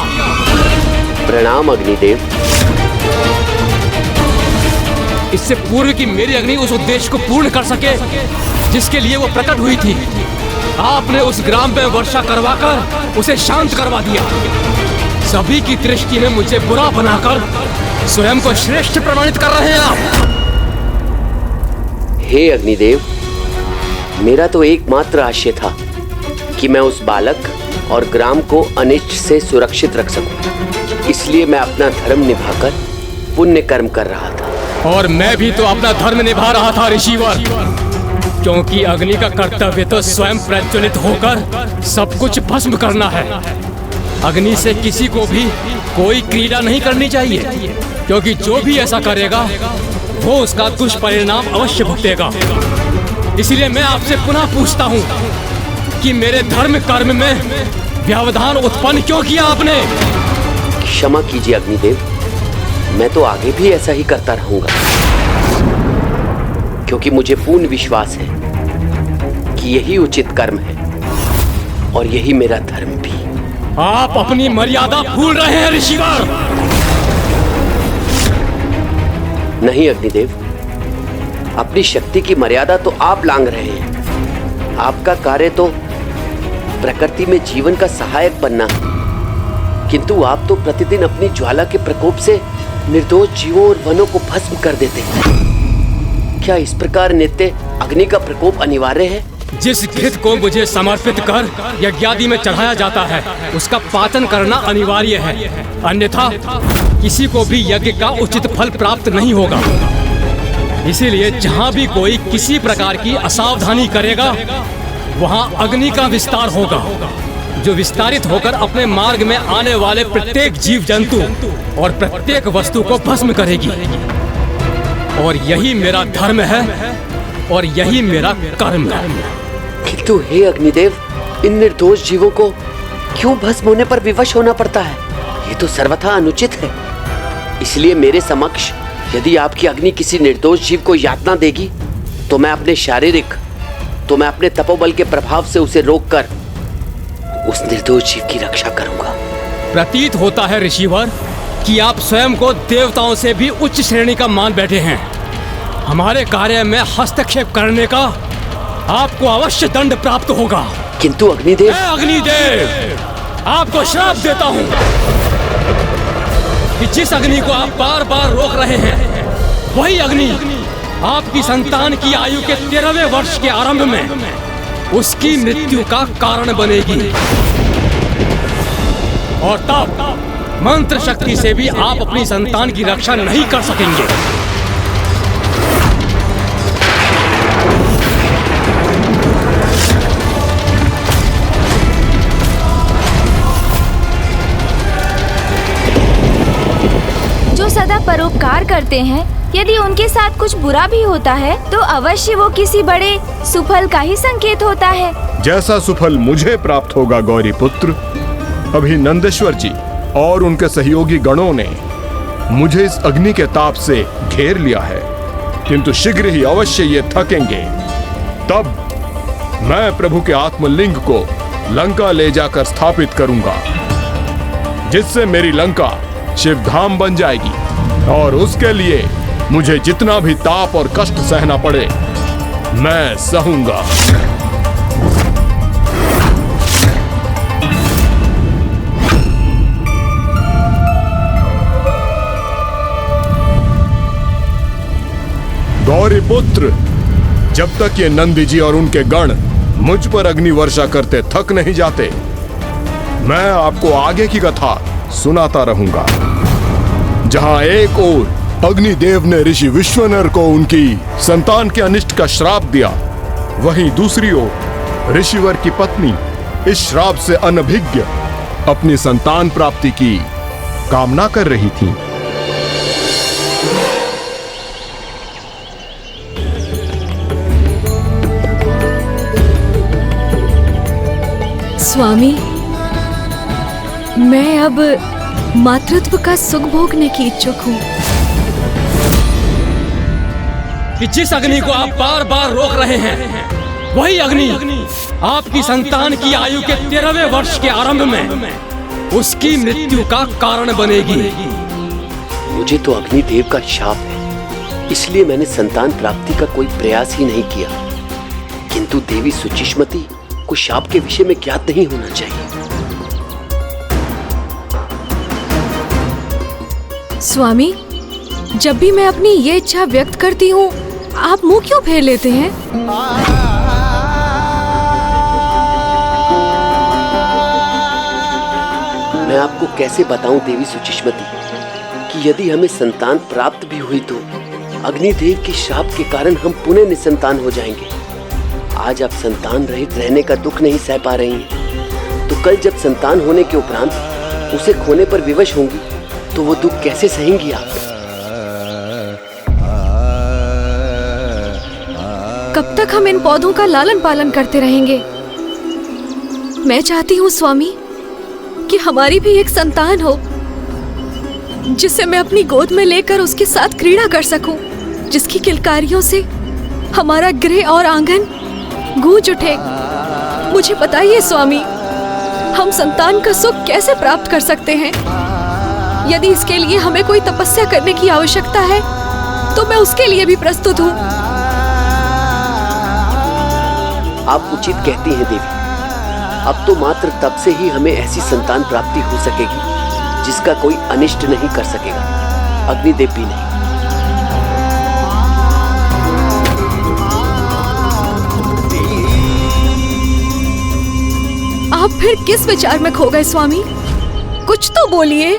प्रणाम अग्निदेव। इससे पूर्व कि मेरी अग्नि उस उद्देश्य को पूर्ण कर सके जिसके लिए वो प्रकट हुई थी, आपने उस ग्राम में वर्षा करवाकर उसे शांत करवा दिया। सभी की दृष्टि में मुझे बुरा बनाकर स्वयं को श्रेष्ठ प्रमाणित कर रहे हैं आप। हे अग्निदेव, मेरा तो एकमात्र आशय था कि मैं उस बालक और ग्राम को अनिष्ट से सुरक्षित रख सकूं। इसलिए मैं अपना धर्म निभाकर पुण्य कर्म कर रहा था। और मैं भी तो अपना धर्म निभा रहा था ऋषिवर, क्योंकि अग्नि का कर्तव्य तो स्वयं प्रज्वलित होकर सब कुछ भस्म करना है। अग्नि से किसी को भी कोई क्रीड़ा नहीं करनी चाहिए, क्योंकि जो भी ऐसा करेगा वो उसका दुष्परिणाम अवश्य भुगतेगा। इसलिए मैं आपसे पुनः पूछता हूँ कि मेरे धर्म कर्म में व्यवधान उत्पन्न क्यों किया आपने? क्षमा कीजिए अग्निदेव, मैं तो आगे भी ऐसा ही करता रहूंगा, क्योंकि मुझे पूर्ण विश्वास है कि यही उचित कर्म है और यही मेरा धर्म भी। आप अपनी मर्यादा भूल रहे हैं ऋषिवर। नहीं अग्निदेव, अपनी शक्ति की मर्यादा तो आप लांघ रहे हैं। आपका कार्य तो प्रकृति में जीवन का सहायक बनना है, किंतु आप तो प्रतिदिन अपनी ज्वाला के प्रकोप से निर्दोष जीवों और वनों को भस्म कर देते हैं। क्या इस प्रकार नित्य अग्नि का प्रकोप अनिवार्य है? जिस घृत को मुझे समर्पित कर यज्ञादि में चढ़ाया जाता है उसका पाचन करना अनिवार्य है, अन्यथा किसी को भी यज्ञ का उचित फल प्राप्त नहीं होगा। इसीलिए जहाँ भी कोई किसी प्रकार की असावधानी करेगा वहाँ अग्नि का विस्तार होगा, जो विस्तारित होकर अपने मार्ग में आने वाले प्रत्येक जीव जंतु और प्रत्येक वस्तु को भस्म करेगी। और यही मेरा धर्म है और यही मेरा कर्म है। किंतु हे अग्निदेव, इन निर्दोष जीवों को क्यों भस्म होने पर विवश होना पड़ता है? ये तो सर्वथा अनुचित है। इसलिए मेरे समक्ष यदि आपकी अग्नि किसी निर्दोष जीव को यातना देगी तो मैं अपने तपोबल के प्रभाव से उसे रोककर उस निर्दोष जीव की रक्षा करूंगा। प्रतीत होता है ऋषिवर कि आप स्वयं को देवताओं से भी उच्च श्रेणी का मान बैठे हैं। हमारे कार्य में हस्तक्षेप करने का आपको अवश्य दंड प्राप्त होगा। किंतु अग्निदेव, आपको श्राप देता हूँ कि जिस अग्नि को आप बार बार रोक रहे हैं वही अग्नि आपकी संतान की आयु के 13वें वर्ष के आरंभ में उसकी मृत्यु का कारण बनेगी। और तब मंत्र शक्ति से भी आप अपनी संतान की रक्षा नहीं कर सकेंगे। जो सदा परोपकार करते हैं, यदि उनके साथ कुछ बुरा भी होता है तो अवश्य वो किसी बड़े सुफल का ही संकेत होता है। जैसा सुफल मुझे प्राप्त होगा गौरी पुत्र, अभी नंदेश्वर जी और उनके सहयोगी गणों ने मुझे इस अग्नि के ताप से घेर लिया है, किंतु शीघ्र ही अवश्य ये थकेंगे। तब मैं प्रभु के आत्मलिंग को लंका ले जाकर स्थापित करूंगा, जिससे मेरी लंका शिवधाम बन जाएगी। और उसके लिए मुझे जितना भी ताप और कष्ट सहना पड़े मैं सहूंगा। गौरी पुत्र, जब तक ये नंदी जी और उनके गण मुझ पर अग्नि वर्षा करते थक नहीं जाते, मैं आपको आगे की कथा सुनाता रहूंगा। जहां एक ओर अग्निदेव ने ऋषि विश्वनर को उनकी संतान के अनिष्ट का श्राप दिया, वहीं दूसरी ओर ऋषिवर की पत्नी इस श्राप से अनभिज्ञ अपनी संतान प्राप्ति की कामना कर रही थी। स्वामी, मैं अब मातृत्व का सुख भोगने की इच्छुक हूँ। कि जिस अग्नि को आप बार बार रोक रहे हैं वही अग्नि आपकी संतान की आयु के 13वें वर्ष के आरंभ में उसकी मृत्यु का कारण बनेगी। मुझे तो अग्निदेव का शाप है, इसलिए मैंने संतान प्राप्ति का कोई प्रयास ही नहीं किया। किंतु देवी सुचिष्मति को शाप के विषय में ज्ञात नहीं होना चाहिए। स्वामी, जब भी मैं अपनी ये इच्छा व्यक्त करती हूँ आप मुंह क्यों फेर लेते हैं? मैं आपको कैसे बताऊं देवी सुचिष्मति कि यदि हमें संतान प्राप्त भी हुई तो अग्निदेव के शाप के कारण हम पुनः निसंतान हो जाएंगे। आज आप संतान रहित रहने का दुख नहीं सह पा रही हैं, तो कल जब संतान होने के उपरांत उसे खोने पर विवश होंगी तो वो दुख कैसे सहेंगी आप? कब तक हम इन पौधों का लालन पालन करते रहेंगे? मैं चाहती हूँ स्वामी कि हमारी भी एक संतान हो, जिसे मैं अपनी गोद में लेकर उसके साथ क्रीड़ा कर सकूं, जिसकी किलकारियों से हमारा गृह और आंगन गूंज उठे। मुझे बताइए स्वामी, हम संतान का सुख कैसे प्राप्त कर सकते हैं? यदि इसके लिए हमें कोई तपस्या करने की आवश्यकता है तो मैं उसके लिए भी प्रस्तुत हूँ। आप उचित कहती हैं देवी। अब तो मात्र तब से ही हमें ऐसी संतान प्राप्ति हो सकेगी जिसका कोई अनिष्ट नहीं कर सकेगा, अग्निदेव भी नहीं। आप फिर किस विचार में खो गए स्वामी? कुछ तो बोलिए।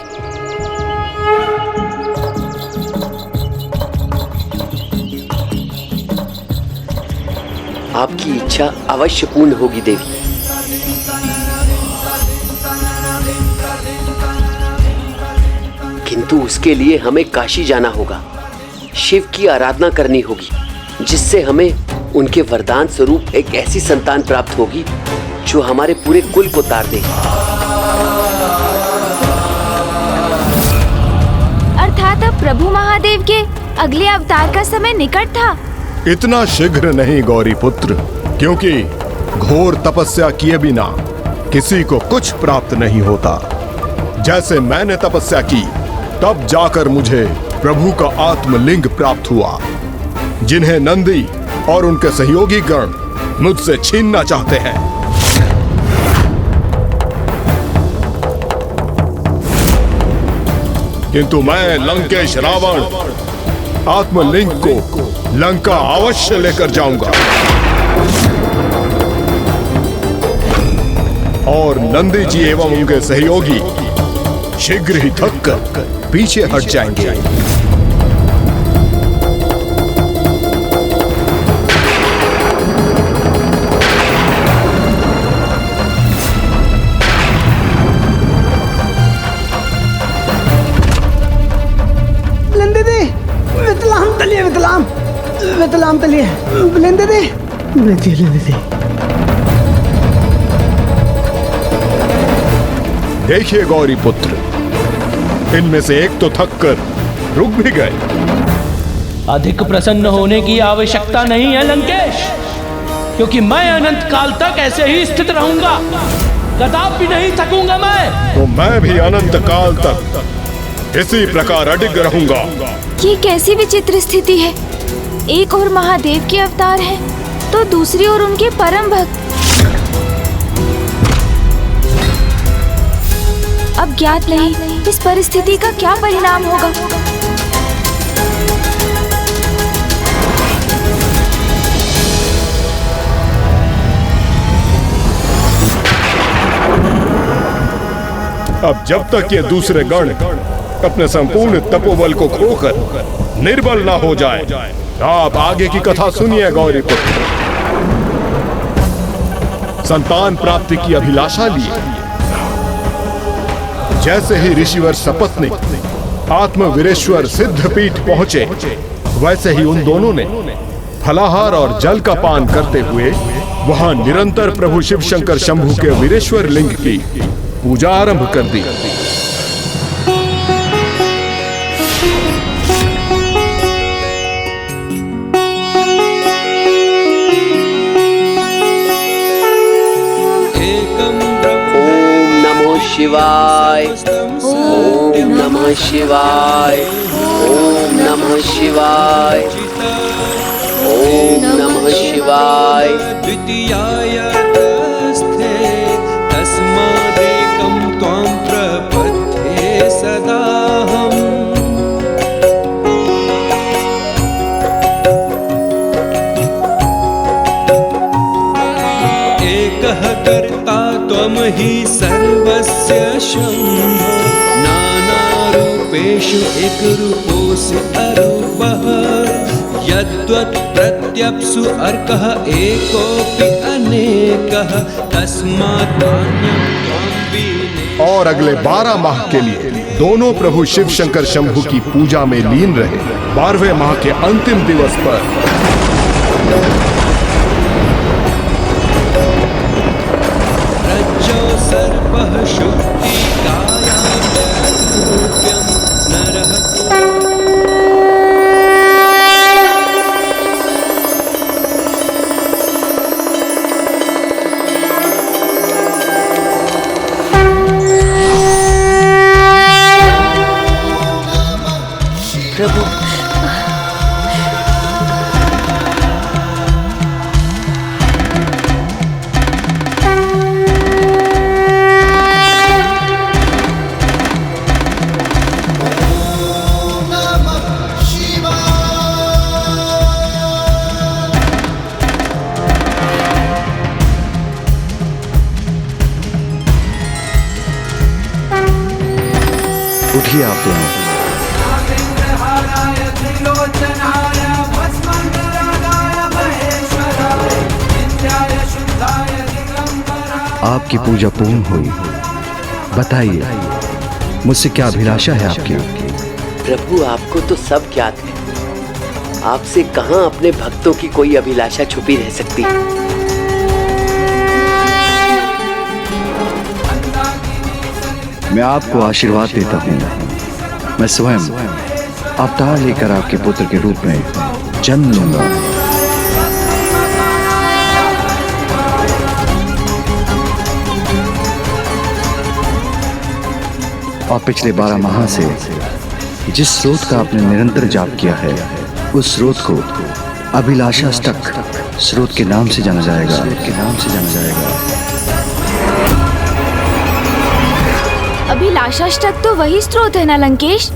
आपकी इच्छा अवश्य पूर्ण होगी देवी। किंतु उसके लिए हमें काशी जाना होगा, शिव की आराधना करनी होगी, जिससे हमें उनके वरदान स्वरूप एक ऐसी संतान प्राप्त होगी जो हमारे पूरे कुल को तार दे। अर्थात अब प्रभु महादेव के अगले अवतार का समय निकट था। इतना शीघ्र नहीं गौरी पुत्र, क्योंकि घोर तपस्या किए बिना किसी को कुछ प्राप्त नहीं होता। जैसे मैंने तपस्या की तब जाकर मुझे प्रभु का आत्मलिंग प्राप्त हुआ, जिन्हें नंदी और उनके सहयोगी गण मुझसे छीनना चाहते हैं। किंतु मैं लंकेश रावण आत्मलिंग को लंका अवश्य लेकर जाऊंगा और नंदी जी एवं उनके सहयोगी शीघ्र ही थक कर पीछे हट जाएंगे। वितलाम तलिए लेंदे दे। देखिए गौरी पुत्र, इनमें से एक तो थक कर रुक भी गए। अधिक प्रसन्न होने की आवश्यकता नहीं है लंकेश, क्योंकि मैं अनंत काल तक ऐसे ही स्थित रहूंगा, कदापि नहीं थकूंगा मैं। तो मैं भी अनंत काल तक इसी प्रकार अडिग रहूंगा। ये कैसी विचित्र स्थिति है। एक और महादेव के अवतार है तो दूसरी ओर उनके परम भक्त। अब ज्ञात नहीं इस परिस्थिति का क्या परिणाम होगा। अब जब तक ये दूसरे गण अपने संपूर्ण तपोबल को खोकर निर्बल ना हो जाए, आप आगे की कथा सुनिए गौरी पुत्र। संतान प्राप्ति की अभिलाषा लिए जैसे ही ऋषिवर सपत्नी आत्मवीरेश्वर सिद्धपीठ पहुंचे, वैसे ही उन दोनों ने फलाहार और जल का पान करते हुए वहां निरंतर प्रभु शिव शंकर शंभु के वीरेश्वर लिंग की पूजा आरंभ कर दी। शिवाय, ओम नमः शिवाय, ओम नमः शिवाय, ओम नमः शिवाय। द्वितीयायास्ते तस्मादेकं त्वां प्रपद्ये सदाहम्। एकः कर्ता त्वं हि सर्वस्य शम्भो, नानारूपेषु एकरूपोऽसि अरूपः। यद्वत् प्रत्यप्सु अर्कः एकोऽपि अनेकः, तस्मात् नान्यं त्वां विने। और अगले 12 माह के लिए दोनों प्रभु शिव शंकर शंभु की पूजा में लीन रहे। 12वें माह के अंतिम दिवस पर सर्पः शुक्तिकायां रूप्यं नरः। उठिए आप दोनों। आपकी पूजा पूर्ण हुई। बताइए मुझसे क्या अभिलाषा है आपकी? प्रभु, आपको तो सब ज्ञात है। आपसे कहां अपने भक्तों की कोई अभिलाषा छुपी रह सकती। मैं आपको आशीर्वाद देता हूँ। मैं स्वयं अवतार लेकर आपके पुत्र के रूप में जन्म लूंगा। और पिछले 12 माह से जिस स्रोत का आपने निरंतर जाप किया है, उस स्रोत को अभिलाषाष्टक स्रोत के नाम से जाना जाएगा। अभिलाषाष्टक तो वही स्रोत है ना लंकेश,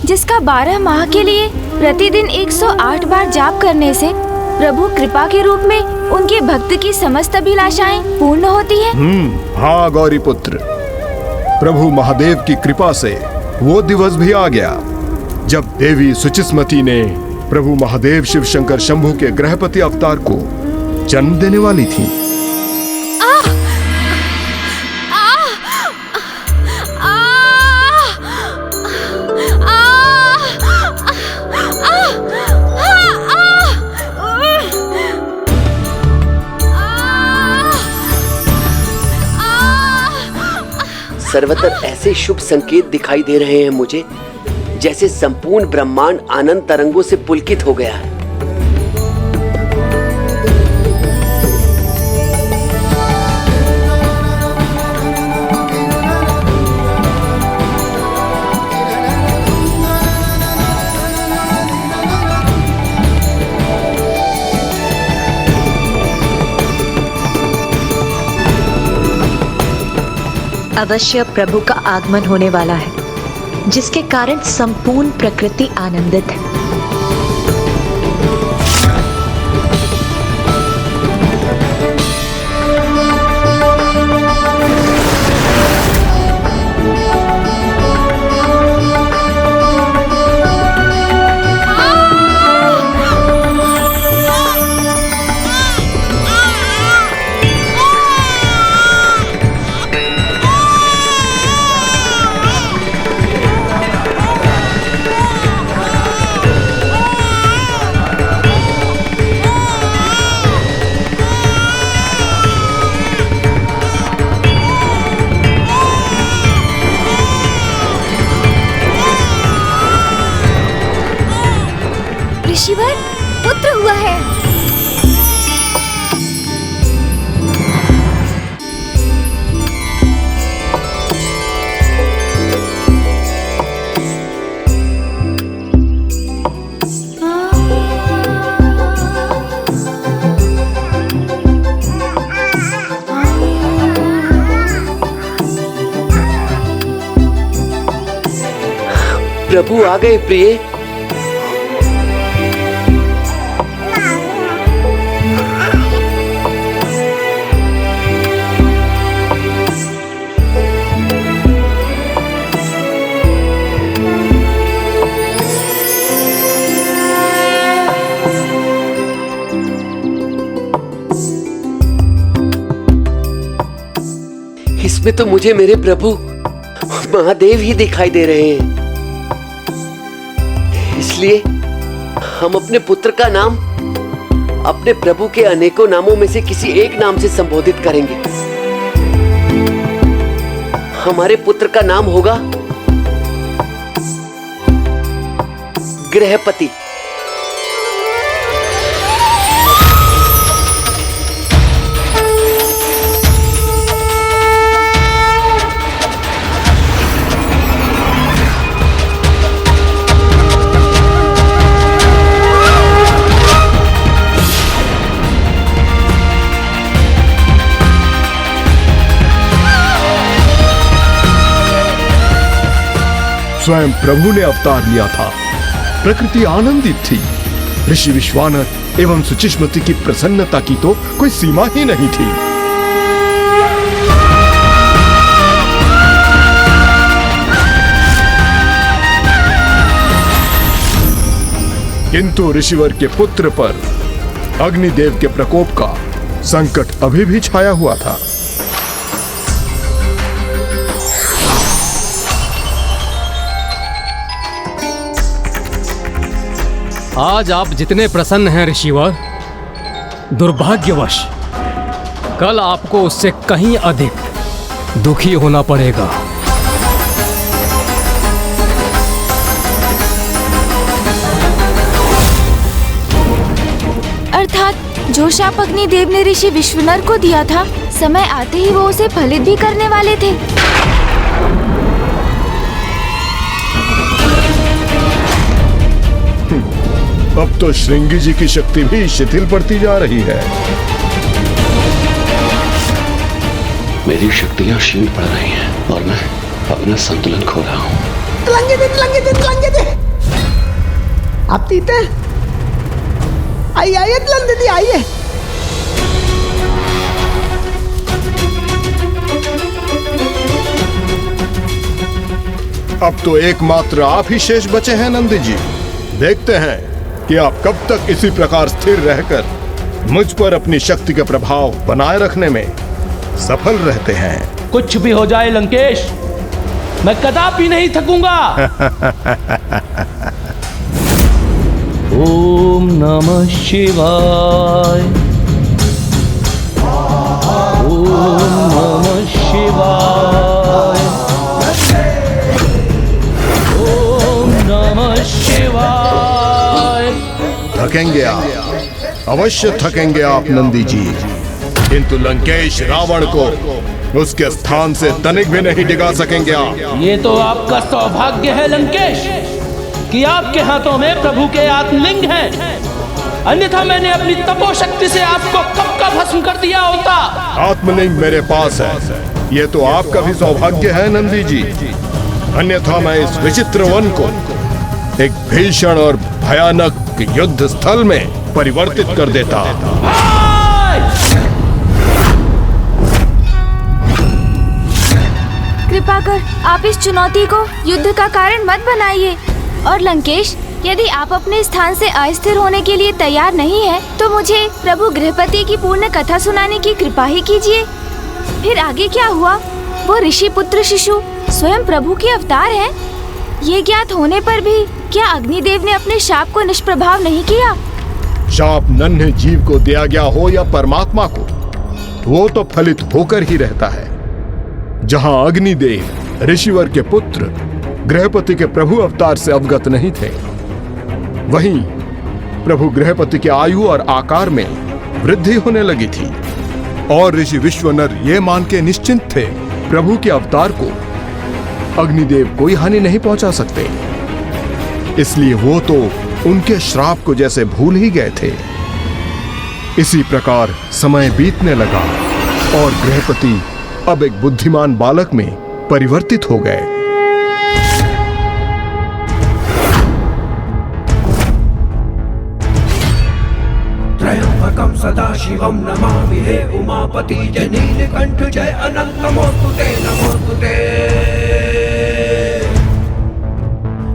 जिसका 12 माह के लिए प्रतिदिन 108 बार जाप करने से प्रभु कृपा के रूप में उनके भक्त की समस्त अभिलाषाएं पूर्ण होती है। हाँ गौरी पुत्र, प्रभु महादेव की कृपा से वो दिवस भी आ गया जब देवी सुचिस्मती ने प्रभु महादेव शिव शंकर शंभु के ग्रहपति अवतार को जन्म देने वाली थी। सर्वत्र ऐसे शुभ संकेत दिखाई दे रहे हैं मुझे, जैसे संपूर्ण ब्रह्मांड आनंद तरंगों से पुलकित हो गया है। अवश्य प्रभु का आगमन होने वाला है, जिसके कारण संपूर्ण प्रकृति आनंदित है। ऋषिवर, पुत्र हुआ है। प्रभु आ गए प्रिय। इसमें तो मुझे मेरे प्रभु महादेव ही दिखाई दे रहे हैं। इसलिए हम अपने पुत्र का नाम अपने प्रभु के अनेकों नामों में से किसी एक नाम से संबोधित करेंगे। हमारे पुत्र का नाम होगा ग्रहपति। स्वयं प्रभु ने अवतार लिया था। प्रकृति आनंदित थी। ऋषि विश्वानर एवं सुचिस्मती की प्रसन्नता की तो कोई सीमा ही नहीं थी। किंतु ऋषिवर के पुत्र पर अग्निदेव के प्रकोप का संकट अभी भी छाया हुआ था। आज आप जितने प्रसन्न हैं ऋषिवर, दुर्भाग्यवश कल आपको उससे कहीं अधिक दुखी होना पड़ेगा। अर्थात जो शाप अग्निदेव ने ऋषि विश्वनर को दिया था, समय आते ही वो उसे फलित भी करने वाले थे। अब तो श्रृंगी जी की शक्ति भी शिथिल पड़ती जा रही है। मेरी शक्तियां क्षीण पड़ रही हैं और मैं अपना संतुलन खो रहा हूँ। तिलंगे दे, तिलंगे दे, तिलंगे दे। आप तीते आइए, आइए तिलंग दीदी, आइए। अब तो एकमात्र आप ही शेष बचे हैं नंदी जी। देखते हैं कि आप कब तक इसी प्रकार स्थिर रहकर मुझ पर अपनी शक्ति का प्रभाव बनाए रखने में सफल रहते हैं। कुछ भी हो जाए लंकेश, मैं कदापि नहीं थकूंगा। ओम नमः शिवाय, ओम नमः शिवाय, ओम नमः शिवाय। थकेंगे आप, अवश्य थकेंगे आप नंदी जी, किंतु लंकेश रावण को उसके स्थान से तनिक भी नहीं डिगा सकेंगे आप। ये तो आपका सौभाग्य है लंकेश कि आपके हाथों में प्रभु के आत्मलिंग हैं। अन्यथा मैंने अपनी तपोशक्ति से आपको कब का भस्म कर दिया होता। आत्मलिंग मेरे पास है, ये तो आपका भी सौभाग्य है नंदी जी। अन्यथा मैं इस विचित्र वन को एक भीषण और भयानक युद्ध स्थल में परिवर्तित कर देता। कृपा कर आप इस चुनौती को युद्ध का कारण मत बनाइए। और लंकेश, यदि आप अपने स्थान से अस्थिर होने के लिए तैयार नहीं है, तो मुझे प्रभु गृहपति की पूर्ण कथा सुनाने की कृपा ही कीजिए। फिर आगे क्या हुआ? वो ऋषि पुत्र शिशु स्वयं प्रभु के अवतार हैं। ये ज्ञात होने पर भी क्या अग्निदेव ने अपने शाप को निष्प्रभाव नहीं किया? शाप नन्हे जीव को दिया गया हो या परमात्मा को, वो तो फलित होकर ही रहता है। जहां अग्निदेव ऋषिवर के पुत्र गृहपति के प्रभु अवतार से अवगत नहीं थे, वहीं प्रभु गृहपति के आयु और आकार में वृद्धि होने लगी थी और ऋषि विश्वनर ये मान के निश्चिंत थे प्रभु के अवतार को अग्निदेव कोई हानि नहीं पहुंचा सकते। इसलिए वो तो उनके श्राप को जैसे भूल ही गए थे। इसी प्रकार समय बीतने लगा और गृहपति अब एक बुद्धिमान बालक में परिवर्तित हो गए। त्रयंबकं सदाशिवं नमामि हे उमापति जय नीलकंठ जय अनंत नमोस्तुते नमोस्तुते।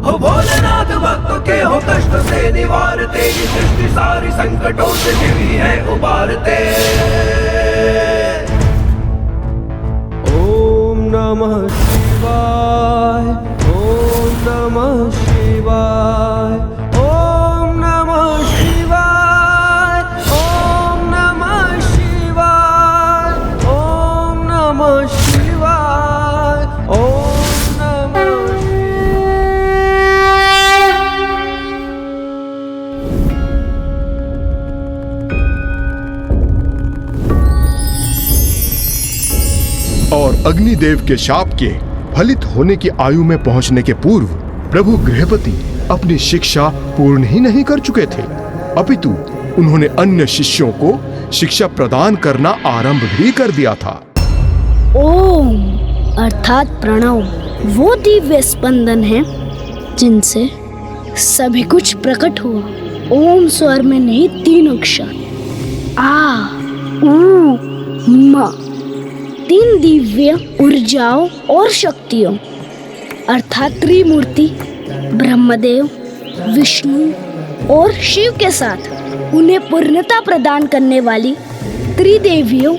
हो भोलेनाथ भक्त के हो कष्ट से निवारते, ये सृष्टि सारी संकटों से जीवी है उबारते। ओम नमः शिवाय, ओम नमः शिवाय, ओम नमः शिवाय, ओम नमः शिवाय, ओम नमः शिवाय, ओम नमः। और अग्निदेव के शाप के फलित होने की आयु में पहुंचने के पूर्व प्रभु गृहपति अपनी शिक्षा पूर्ण ही नहीं कर चुके थे, अपितु उन्होंने अन्य शिष्यों को शिक्षा प्रदान करना आरंभ भी कर दिया था। ओम अर्थात प्रणव वो दिव्य स्पंदन है जिनसे सभी कुछ प्रकट हुआ। ओम स्वर में नहीं 3 अक्षर आ उ म, 3 दिव्य ऊर्जाओं और शक्तियों अर्थात त्रिमूर्ति ब्रह्मदेव, विष्णु, और शिव के साथ उन्हें पूर्णता प्रदान करने वाली त्रिदेवियों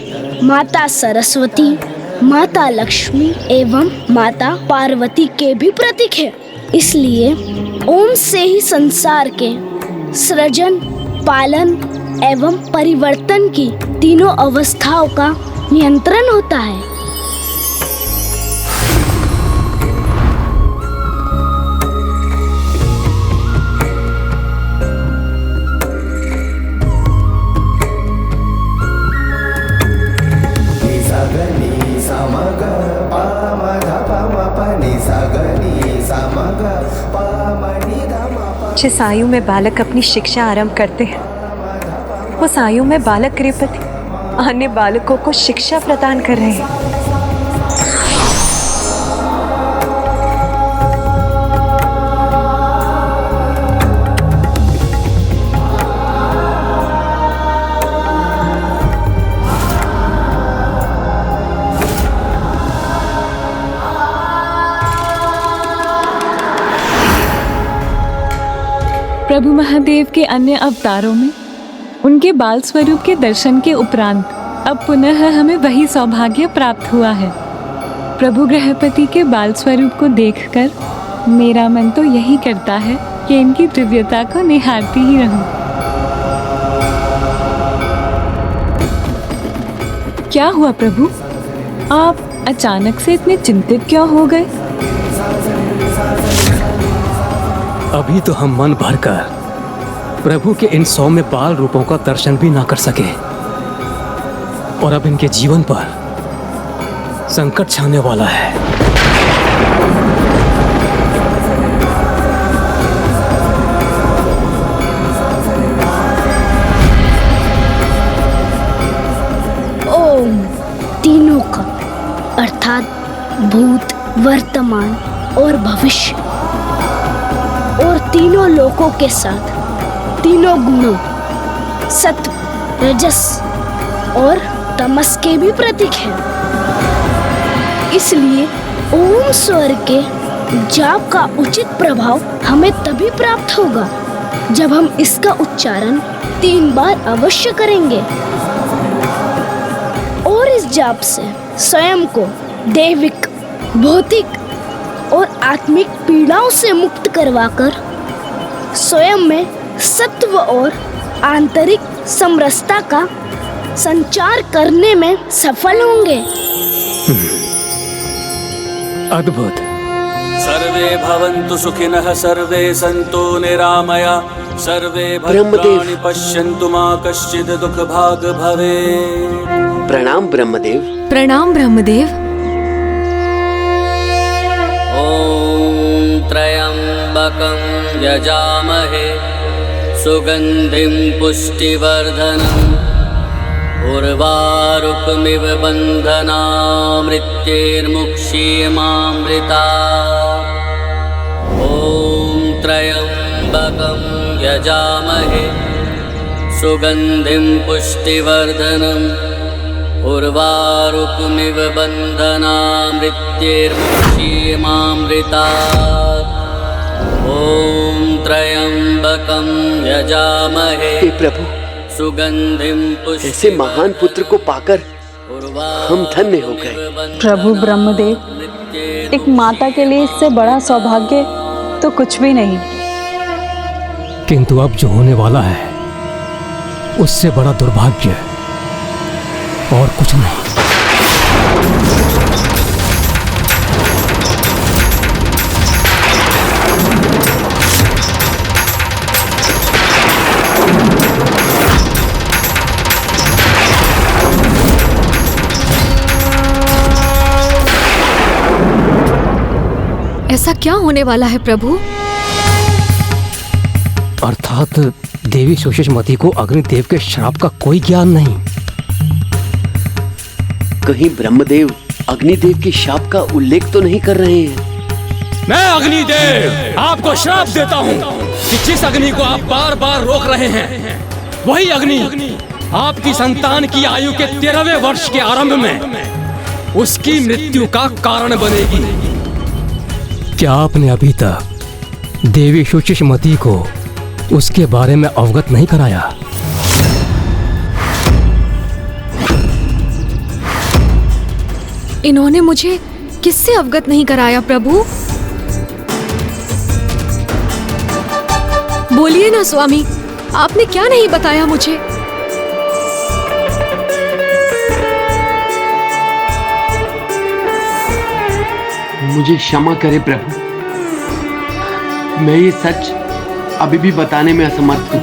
माता सरस्वती, माता लक्ष्मी एवं माता पार्वती के भी प्रतीक है। इसलिए ओम से ही संसार के सृजन, पालन एवं परिवर्तन की तीनों अवस्थाओं का नियंत्रण होता है। जिस आयु में बालक अपनी शिक्षा आरंभ करते हैं, उस आयु में बालक गृहपति अन्य बालकों को शिक्षा प्रदान कर रहे हैं। प्रभु महादेव के अन्य अवतारों में उनके बाल स्वरूप के दर्शन के उपरांत अब पुनः हमें वही सौभाग्य प्राप्त हुआ है। प्रभु गृहपति के बाल स्वरूप को देखकर मेरा मन तो यही करता है कि इनकी दिव्यता को निहारती ही रहूं। क्या हुआ प्रभु, आप अचानक से इतने चिंतित क्यों हो गए? अभी तो हम मन भरकर प्रभु के इन सौम्य बाल रूपों का दर्शन भी ना कर सके, और अब इनके जीवन पर संकट छाने वाला है। ओम तीनों का अर्थात भूत, वर्तमान और भविष्य और तीनों लोकों के साथ तीनों गुणों सत्व, रजस और तमस के भी प्रतीक है। इसलिए ओम स्वर के जाप का उचित प्रभाव हमें तभी प्राप्त होगा जब हम इसका उच्चारण 3 बार अवश्य करेंगे, और इस जाप से स्वयं को दैविक, भौतिक और आत्मिक पीड़ाओं से मुक्त करवाकर स्वयं में सत्व और आंतरिक समरसता का संचार करने में सफल होंगे। अद्भुत। सर्वे भवन्तु सुखिनः, सर्वे सन्तु निरामया, सर्वे भद्राणि पश्यन्तु मा कश्चित् दुःखभाग् भवेत्। प्रणाम ब्रह्मदेव। प्रणाम ब्रह्मदेव। ॐ त्र्यम्बकं यजामहे सुगन्धिं पुष्टिवर्धनम् उर्वारुकमिव बन्धनामृत्यैर्मुक्षीयमामृता। ॐ त्र्यम्बकं यजामहे सुगन्धिं पुष्टिवर्धनम् उर्वारुकमिव बन्धनामृत्यैर्मुक्षीयमामृता। ॐ त्र्यम्बकं यजामहे प्रभु सुगंधिं पुष्टि। ऐसे महान पुत्र को पाकर हम धन्य हो गए। प्रभु ब्रह्मदेव, एक माता के लिए इससे बड़ा सौभाग्य तो कुछ भी नहीं। किंतु अब जो होने वाला है उससे बड़ा दुर्भाग्य और कुछ नहीं। ऐसा क्या होने वाला है प्रभु? अर्थात देवी सुषमती को अग्निदेव के श्राप का कोई ज्ञान नहीं। कहीं ब्रह्मदेव अग्निदेव के शाप का उल्लेख तो नहीं कर रहे हैं? मैं अग्निदेव आपको श्राप देता हूँ कि जिस अग्नि को आप बार बार रोक रहे हैं, वही अग्नि आपकी संतान की आयु के 13वें वर्ष के आरंभ में उसकी मृत्यु का कारण बनेगी। क्या आपने अभी तक देवी सुषमती को उसके बारे में अवगत नहीं कराया। इन्होंने मुझे किससे अवगत नहीं कराया प्रभु? बोलिए ना स्वामी, आपने क्या नहीं बताया मुझे? मुझे क्षमा करे प्रभु, मैं ये सच अभी भी बताने में असमर्थ हूं।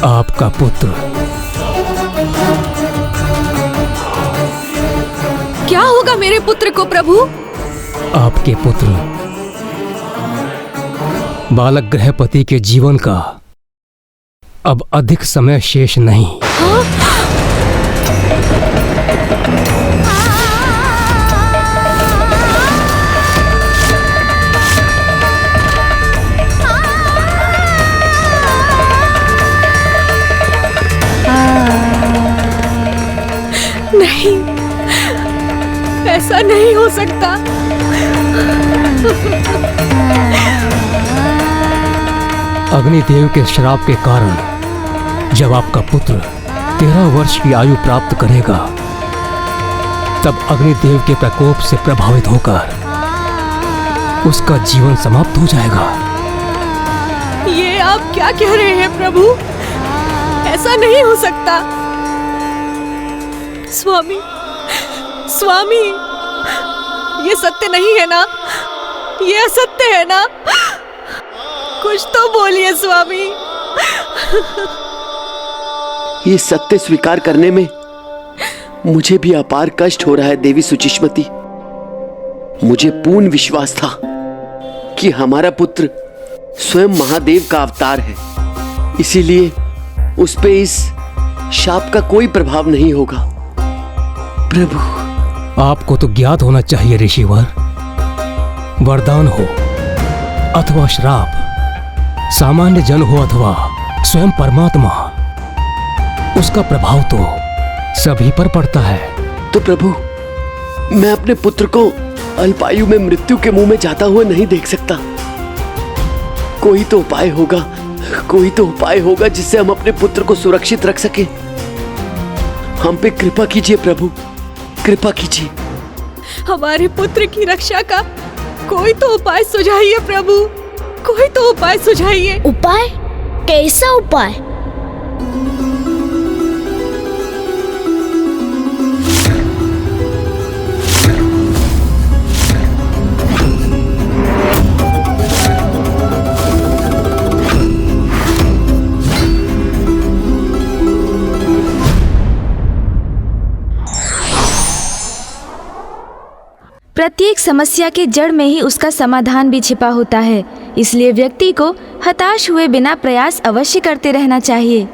आपका पुत्र क्या होगा मेरे पुत्र को प्रभु? आपके पुत्र बालक गृहपति के जीवन का अब अधिक समय शेष नहीं। हाँ? नहीं, ऐसा नहीं हो सकता। अग्निदेव के श्राप के कारण जब आपका पुत्र 13 वर्ष की आयु प्राप्त करेगा, तब अग्निदेव के प्रकोप से प्रभावित होकर उसका जीवन समाप्त हो जाएगा। ये आप क्या कह रहे हैं प्रभु? ऐसा नहीं हो सकता। स्वामी, स्वामी, ये सत्य नहीं है ना? ये असत्य है ना? कुछ तो बोलिए स्वामी। ये सत्य स्वीकार करने में मुझे भी अपार कष्ट हो रहा है देवी सुचिष्मति। मुझे पूर्ण विश्वास था कि हमारा पुत्र स्वयं महादेव का अवतार है, इसीलिए उस पे इस शाप का कोई प्रभाव नहीं होगा। प्रभु, आपको तो ज्ञात होना चाहिए ऋषिवर, वरदान हो अथवा श्राप, सामान्य जन हो अथवा स्वयं परमात्मा, उसका प्रभाव तो सभी पर पड़ता है। तो प्रभु, मैं अपने पुत्र को अल्पायु में मृत्यु के मुंह में जाता हुआ नहीं देख सकता। कोई तो उपाय होगा, कोई तो उपाय होगा जिससे हम अपने पुत्र को सुरक्षित रख सके। हम पे कृपा कीजिए प्रभु, कृपा कीजिए। हमारे पुत्र की रक्षा का कोई तो उपाय सुझाइए प्रभु, कोई तो उपाय सुझाइए। उपाय? कैसा उपाय? प्रत्येक समस्या के जड़ में ही उसका समाधान भी छिपा होता है, इसलिए व्यक्ति को हताश हुए बिना प्रयास अवश्य करते रहना चाहिए।